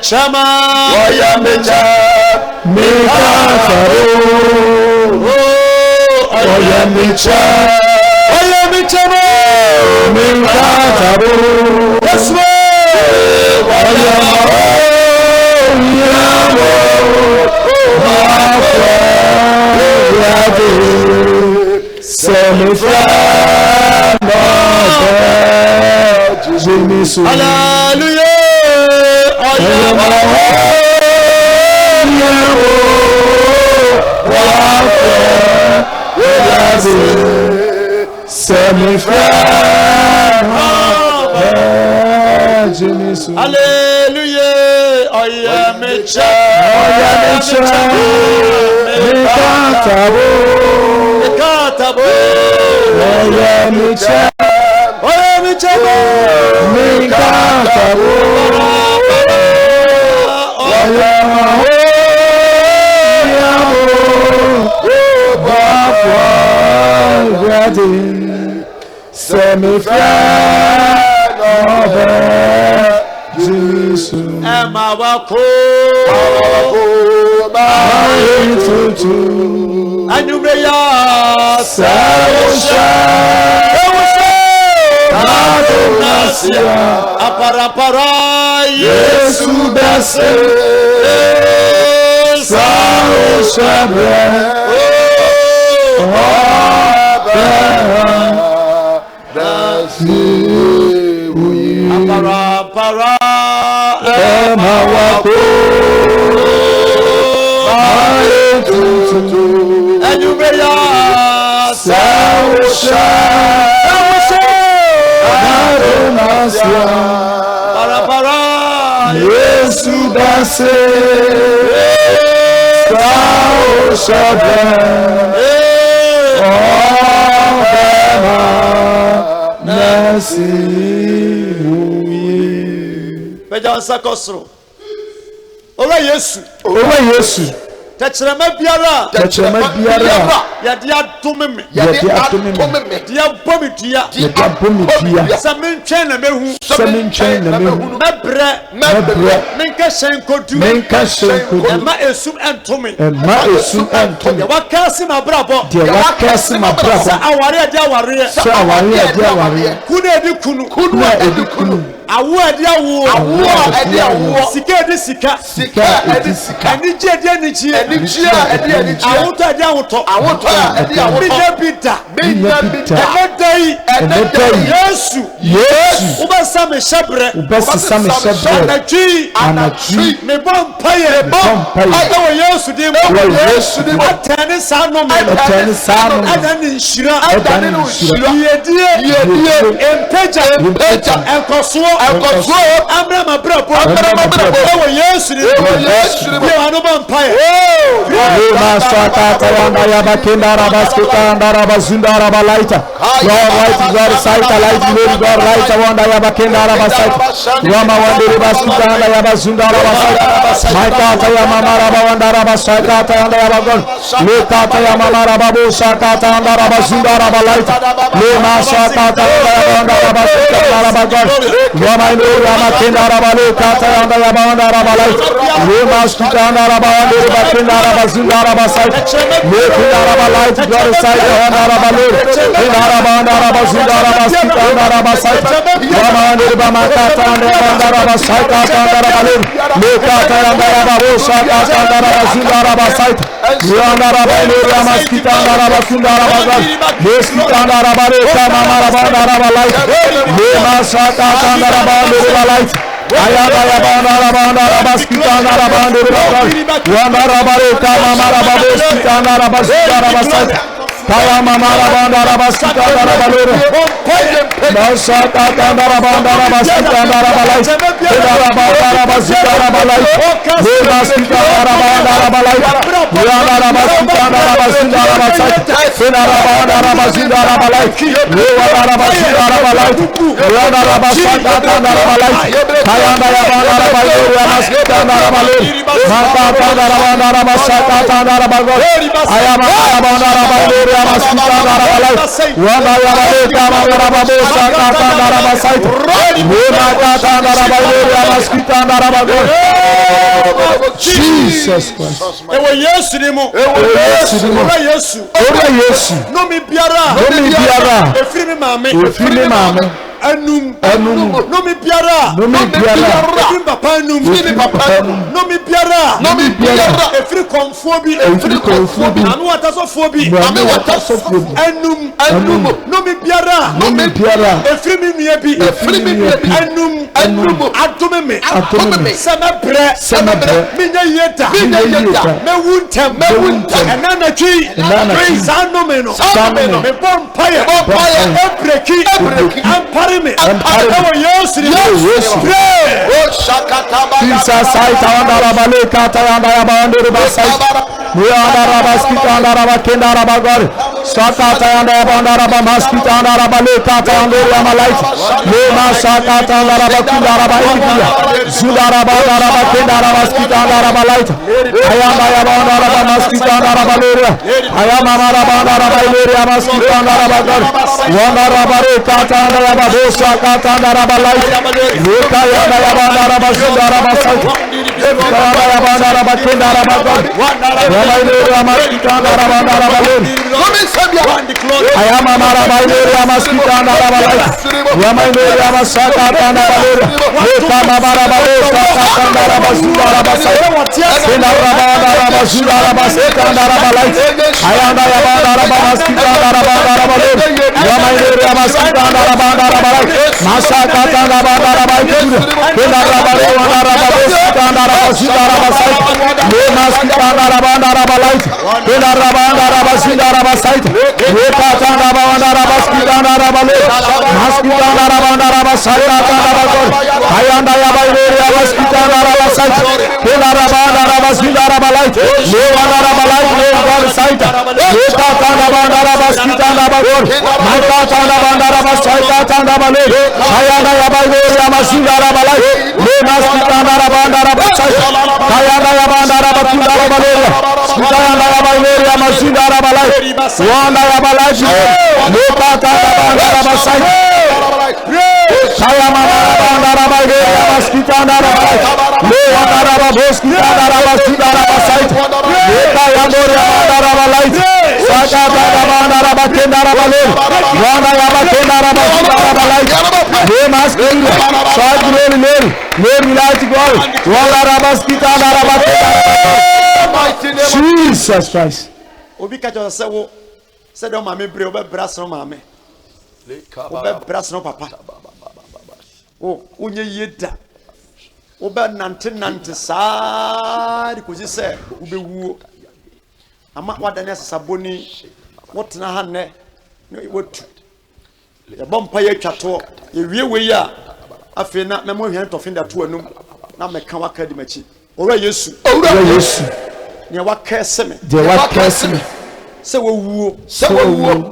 Chama, hallelujah. Hallelujah. I am a child. Aparapara Yesu dase Sao Shabre Aparapara Emawako Enumeya Sao Para Yesu dase Sao Shabe Obema Nasi Beja Sakosro Ola Yesu Tachrama biara yadia tumeme dia bomitia samentwen na mehu mebre menka shenkodu ma esum entome ya wakasi mabrabo sa aware dia kude edi kunu awu edi awu sika edi sika ani je edi anichi awuto edi awuto binya bita enedai Yesu ubasa me shabre anatwi me bompaye ayo Yesu dim atani sano me adani nshira yedie empeja enkoso amra mabrabo ayo Yesu dim anu bompaye Masakata wanda yabakinda rabaskutanda rabazunda rabalaita Lord right God saita light Lord God right wanda yabakinda rabasaita Rama wanda rabaskutanda yabazunda rabasaita Maikata ya mama rabawanda rabasaita wanda yabagon Lekata ya mama rababu sakata wanda rabazunda rabalaita Lema sakata wanda rabaskutanda rabagon Rama ndo yabakinda rabalekata wanda yabawanda rabalaita Lema skutanda rabawanda rabakinda rabazunda rabasai Lekunda rabalight God side rabalur Inarabanda rabazunda rabaskutanda rabasai Ramanda rabamakata wanda rabasai kata rabalur Lekata wanda rababosa kata rabazunda rabasai Yanda rabalu ramaskutanda rabazunda rabagan Leskutanda rabaleka mama rabanda rabalight Lema sakata rabalur rabalight Ayaba rabanda rabaskutanda rabandur rabagan Wanda rabaleka mama rababos kitanda rabazunda rabasai
Kaya mamara bandara baskita andara balere. Masaka andara bandara baskita andara balai. Andara bandara baskita andara balai. Le baskita andara bandara balai. Andara baskita andara baskita andara balai. Andara bandara baskita andara balai. Le andara baskita andara balai. Andara baskita andara balai. Kaya andara bandara balai. Baskita andara balai. Maka andara bandara basaka andara balai. Ayama andara balai. Baskita andara balai. Andara balai kama andara balai. Saka andara basai. Maka andara balai. Baskita andara balai. Jesus Christ.
Ewo Yesu ni mo. Yesu. No mi biara. Efiri mi mame. Anum. No mi biara. Efiri papa anum. No mi biara. Efiri konfobi. Anu watasofobi. Anum. No mi biara. Efiri mi miebi. Anum. Atumeme. Semebre. Minya yeta. Mewuntem. Enana chi. Sanomeno. Me bompire. Ebreki. Ampare me. Ewo Yesu.
Jesus saita andara baleka tayanda ya bandere basai. Muyandara baskita andara bakenda rabagor. Saka tayanda ya bandara bamaskita andara baleka tayanda ya malait. Lema saka tayanda bakunda rabaitiya. Zudara bandara bakenda rabaskita andara balait. Ayanda ya bandara bamaskita andara balera. Ayama mara bandara balera maskita andara bagor. Wandara bareka tayanda ya babosa katanda rabalait. Leka yanda ya bandara basudara basai. Ayanda ya bandara bakenda rabagor. Ayama mara baile amaskita andara balai. Yamaile amasaka andara balai. Leka mara babosa katanda basudara basai. Sena rabandara basudara basai andara balai. Ayanda ya bandara bamaskita andara bandara balai. Yamaile amaskita andara bandara balai. Masaka andara bandara balai. Sena rabandara babosa andara basudara basai. Lemaskita andara bandara balai. Sena rabandara basudara basai. Leka andara bandara baskita andara balai. Maskita andara bandara basai andara balai. Ayanda ya baile amaskita andara basai. Sena rabandara basudara balai. Lewandara balai basai. Leka andara bandara baskita andara balai. Maka andara bandara basai andara balai. Ayanda ya baile amasudara balai. Lemaskita andara bandara basai. Ayanda ya bandara basudara balai. Ayanda ya baile amasudara balai. Wanda ya balai. Leka andara bandara basai. Ayama bandara baile amaskita andara balai. Lewandara baboskita andara basudara basai. Leka yandori andara balai. Saka bandara bakendara balai. Wanda ya bakendara basudara balai. Lemaskita sagireli light God. Wanda baskita andara bakendara. Jesus Christ.
Obi kacho se wo se do mame bre obe brasno mame. Obe brasno papa. O unye yeda. Obe nante saa di kozi se obe wuo. Ama wadane asaboni wotena ha ne wotu. Ya bompa ye twato ye wiewe ya afi na memo hwan tofinda to anum na meka waka di machi. Ora Yesu. Ne waka seme.
De waka seme.
Se wo wuo.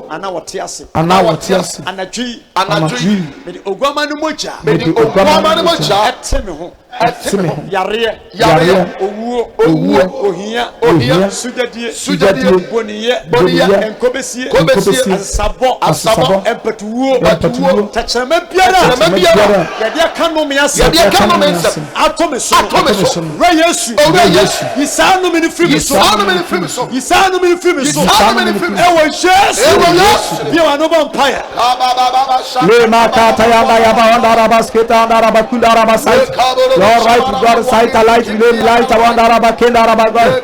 Ana wote ase. Anadwi. Me di ogwama no moja. Ateme ho. Yare. Owuo. Ohia. Sujadie. Boniye. Enkobesie. Asabo. Empatuo. Tacheme biara. Yadia kanu me ase. Atome so. Ra Yesu. Yisanu me ni free so. Ewo Yesu. Bio anoba empire.
Le makata yanda ya bandara baskita andara bakunda basai. Your right to God sight light name light wandara bakenda rabagor.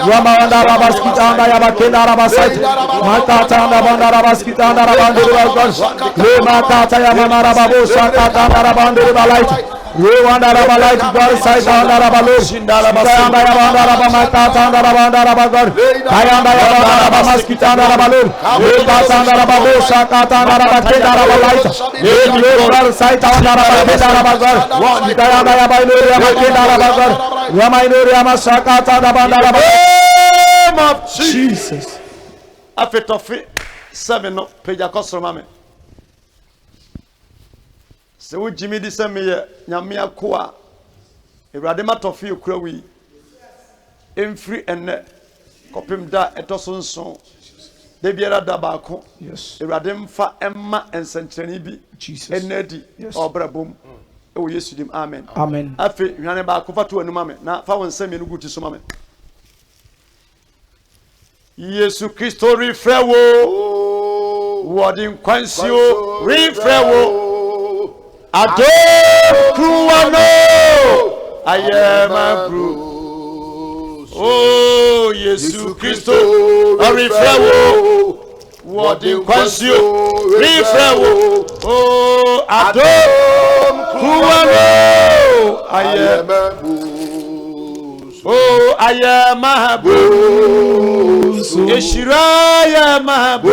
Yama wandara baskita andara bakenda basai. Makata andara bandara baskita andara bandiri bagor. Le makata ya mara babu sakata andara bandiri balait. Rewandarabalai God Saitandarabalu. Shindarabasandarabandarabamakatandarabandarabagor. Kayandarabandarabamaskitandarabalu. Rekatandarababu Shakatandarabakedarabalai. God Saitandarabakedarabagor. Kayandarabalu Ramainuriama Shakatandarabandarabagor.
Name of Jesus. Afetofi 7 no peja kosoro mame. Se wo jimi di se meye nyame akoa. Ewrade matofi okura wi. Emfiri enne kopim da etoso nson. De biara da ba ko.
Yes.
Ewrade mfa emma ensentreni bi.
Jesus.
Enedi obrabom. Ewo Yesu dim amen.
Amen.
Afi hwane ba ko fatu anu mame na fa won nsam enu guti so mame. Yesu Kristo refre wo wodi nkwansi o refre wo ado kruwano ayema bru oh Yesu Kristo refre wo wodi nkwansi o refre wo oh ado kruwano ayema bru oh ayema bru Yeshira ya mahabu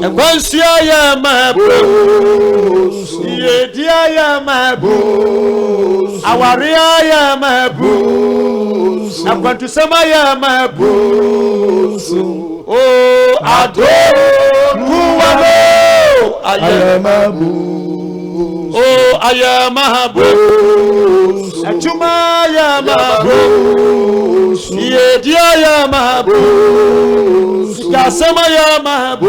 Ekwansia ya mahabu Yedia ya mahabu Awaria ya mahabu Akwantusema ya mahabu Oh ado kuwano Ayamahabu Oh ayamahabu Achuma ya mahabu Yedia ya mahabu Kasema ya mahabu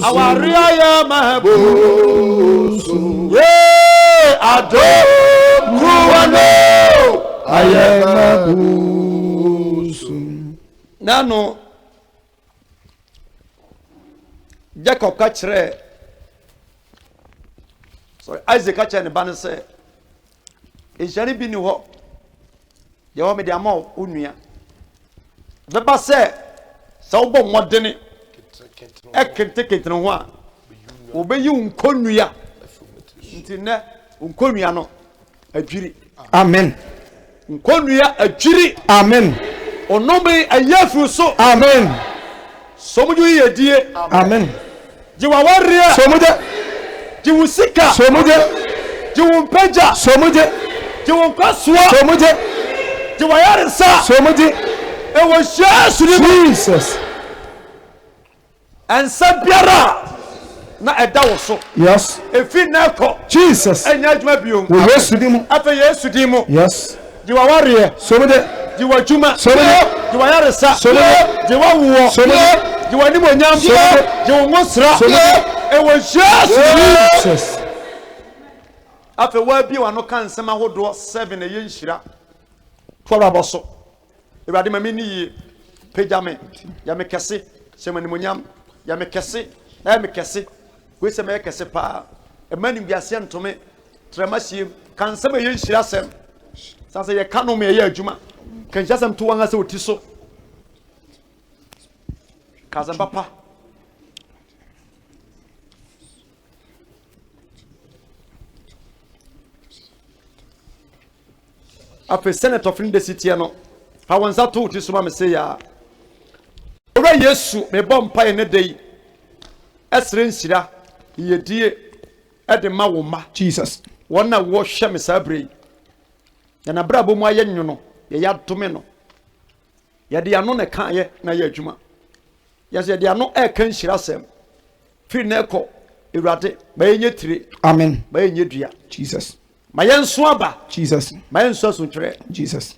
Awaria ya mahabu Ye ado kuwano ayamahabu Nano Jacob kachre sorry Isaac kachre ne bane se Ejani bi ni ho ye ho me de ama onua beba se wo modene ekente ho a obeyi nkonua ntine nkonua no adwiri
Amen.
nkonua adwiri
Amen.
onome ayafu so
Amen.
somuju yedie
Amen.
jiwa waria
Somude.
jiwusika
Somude.
jiwumpeja
Somude.
jiwunkaswa
Somude.
jiwa yarisa
Somude.
ewo Yesu
Jesus.
ensa biara na eda wo so
Yes.
efi na ekọ
Jesus.
enya adwuma biom
We Yesu dimu.
afa Yesu di mu
Yes.
jiwa waria
Somude.
jiwa juma
Somude.
jiwa yarisa
Somude.
jiwa wuo
Somude.
jiwa nimonyam
Somude.
jiwa ngosra
Somude.
ewo Yesu
Jesus.
afa wa bi wa no kan nsema hodo 7 eye nhira twara boso ewade ma meni yi pejame ya me kese sema nimonyam ya me kese me kese we se me kese pa e mani biase ntome tremahie kan sema eye nhira sem sanse ye kanu me ye adwuma kan jasem to wan ase oti so kazan papa ape senator of the city no ha wonsa to oti so ma me say ya ora Yesu me bom pa ene dei esre nsira yedie ede ma wo ma
Jesus.
wona wo hwe me sabre ya na bra bomu aye nwono ye ya dome no ye de ano ne kan ye na ye adwuma ye se de ano e kan hira sem fi na ekọ ewrade ba yenye tire
Amen.
ba yenye dua
Jesus.
ma yenso aba
Jesus.
ma yenso asontwere
Jesus.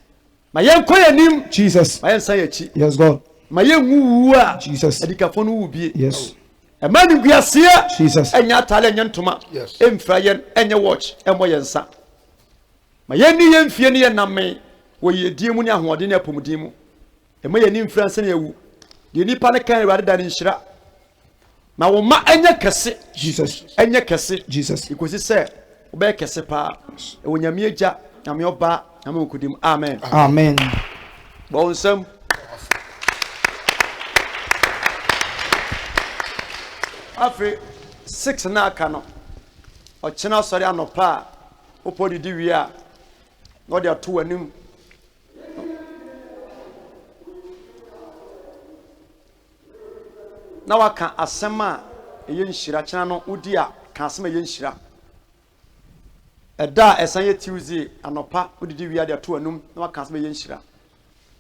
ma yenko yanim
Jesus.
ma yensa yachi
Yes, God.
ma yenwu a
Jesus.
adikafo no wubie
Yes.
emani guasia
Jesus.
enya atale enya ntoma
Yes.
emfra yen enye watch emo yensa ma yenni yemfie ne yename wo yedie mu ne ahoɔden ne apomudin mu ema yeni mfra nse ne ewu de nipa ne kan Awurade da ne nhyira ma wo ma enye kese
Jesus.
enye kese
Jesus.
ikosi se obe kese pa e wonyame agya nyame oba nyame okudim amen
Amen.
bo nsam afi 6 na aka no ochena sori anopa wopɔ didi wie a na ɔde ato w'anim na waka asɛm a ɛyɛ nhyira kyena no wodi a ka asɛm a ɛyɛ nhyira ɛda a ɛsan yɛ Tuesday anɔpa wodidi wie de ato w'anim na waka asɛm a ɛyɛ nhyira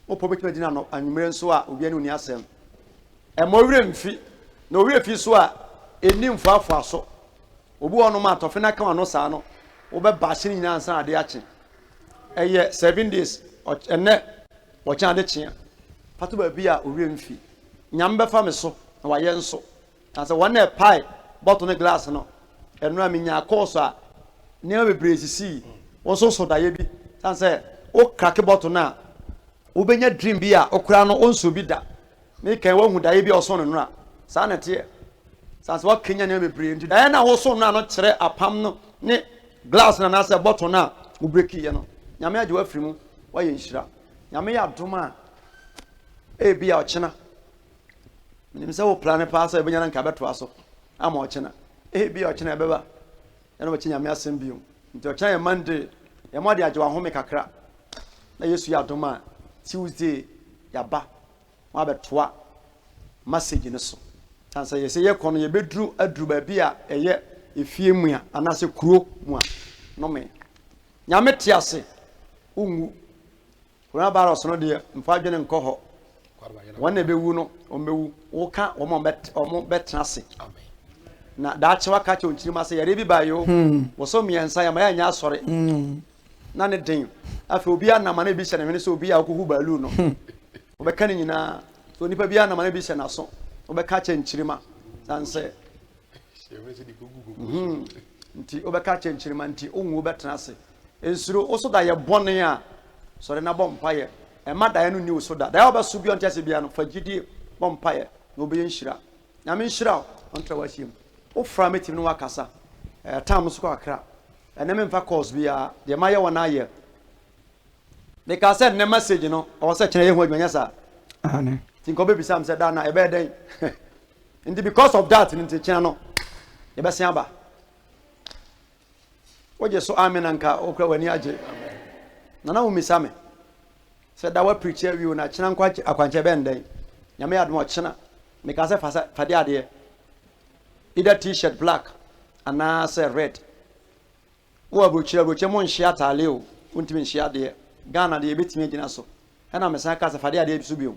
wopɔ bɛtumi di na anwummerɛ nso a obiara ne onni asɛm ɛma owurɛ mfi na owurɛ fi so a ɛni mfoafoa so obi wɔ nom a tɔfe no aka wano saa no wobɛba ahye no nyinaa nsa ade akye ɛyɛ 7 days ɛnɛ wɔkyɛn ade kyea pato baabi a owurɛ mfi nyame bɛfa me so na wayɛ nso na sɛ wɔn na ɛpae bɔtɔ ne glass no ɛno a menya kɔɔso a nneɛma bebree sisi wɔn nso so daeɛ bi san sɛ wo krake bɔtɔ no a wobɛnya dream bi a okura no onso bi da me kan wahu daeɛ bi a ɔso no no a saa na teɛ san sɛ wakenya nneɛma bebree nti daeɛ na wɔso no a no kyerɛ apam no ne glass na na sɛ bɔtɔ no a wo breki yɛ no nyame agye wafiri mu wayɛ nhyira nyame yɛ adom a ebi a ɔkyena nim sɛ wo plane paa sɛ ɛbɛnya no nka bɛtoa so ama ɔkyena ebi a ɔkyena ɛbɛba ɛna wɔkye nyame asɛm bio nti ɔkyena yɛ Monday yɛma de agye wahome kakra na Yesu yɛ adom a Tuesday yaba ma bɛtoa message ne so tan sɛ yɛsɛ yɛkɔ no yɛbɛduru aduru baabi a ɛyɛ efie mu a anaasɛ kuro mu a nome nyame te ase ungu coronavirus no deɛ mfa adwene nkɔ hɔ wɔn na ɛbɛwu no ɔmbɛwu woka wɔn bɛtena ase na daakye waka kyɛ ɔnkyiri mu ase yɛre bi baa yo wɔsɔ mmiɛnsa yɛma yɛanyɛ asɔre na ne den afei obi anama na ebi hyɛ ne hwene sɛ obi a wokɔhu baalu no wɔbɛka ne nyinaa so nipa bi anama na ebi hyɛ n'aso wɔbɛka kyɛ nkyirima san sɛ nti wɔbɛka kyɛ nkyirima nti onwu bɛtena ase nsuro woso da yɛ bɔne a sɔre na bɔ mpaeɛ ɛma daeɛ no ni wo so da daeɛ wɔbɛso bi ɔnte ase bia no fa gyidie bɔ mpaeɛ na wobɛyɛ nhyira nyame nhyira wo ɔntra w'ahyia mu wofra mɛtimi no wakasa tam so kɔ akra ɛnɛ memfa calls biara deɛ mayɛ wɔ no ayɛ meka sɛ nnɛ message no ɔwɔ sɛ kyerɛ yɛhu adwuma nyɛ saa nti nka wobɛbisa m sɛ da na ɛbɛyɛ dɛn nti because of that nti kyena no yɛbɛsen aba wogye so amen anka wokura w'ani agye nana womisa me sɛ da wapreach awie na kyena nkɔ akwankyɛ bɛn dɛn nyame yɛ adom ɔkyena meka sɛ fade adeɛ either t-shirt black anaasɛ red wo aburokyerɛ mo nhyia ataale o wontimi nhyia adeɛ Ghana deɛ yɛbɛtumi agyina so ɛna mesan ka sɛ fade adeɛ bi so bio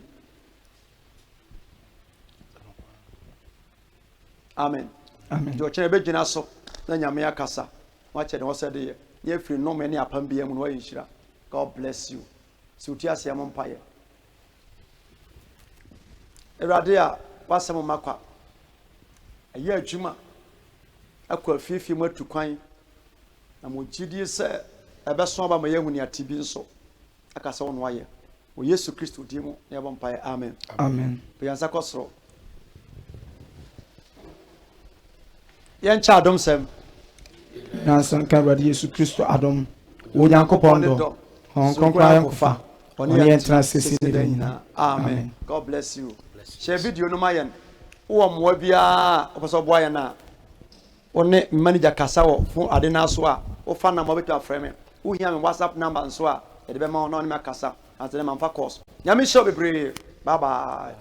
amen nti ɔkyerɛ bɛgyina so na nyame akasa wakyɛ ne wɔ sɛ deɛ ne afiri nnome ne apam bia mu no wayɛ nhyira God bless you sɛ wotu aseɛ mo mpayɛ awurade a wasɛm makwa ɛyɛ adwuma akɔ afiefie mu atu kwan na mo gyidie sɛ ɛbɛso aba ma yɛahu ne ate bi nso aka sɛ wo no wayɛ wɔ Yesu Kristo din mu na yɛbɔ mpaeɛ amen
Amen.
yɛnsa kɔ soro yɛnkyɛ adom sɛm
Nansa nka Awurade Yesu Kristo adom wo Nyankopɔn dɔ hɔn kronkron ayɛnkofa ɔne yɛntena sɛsi ne da nyinaa
amen God bless you hyɛ video no ma yɛn wowɔ mmoa biara wopɛ sɛ ɔboa yɛn a wo ne manager kasa wɔ fo ade no so a wofa nam wobɛtumi afrɛ me wohia me WhatsApp number nso a yɛde bɛma wo na wo ne me akasa ansa ne mamfa course nyame hyɛ wo bebree bye bye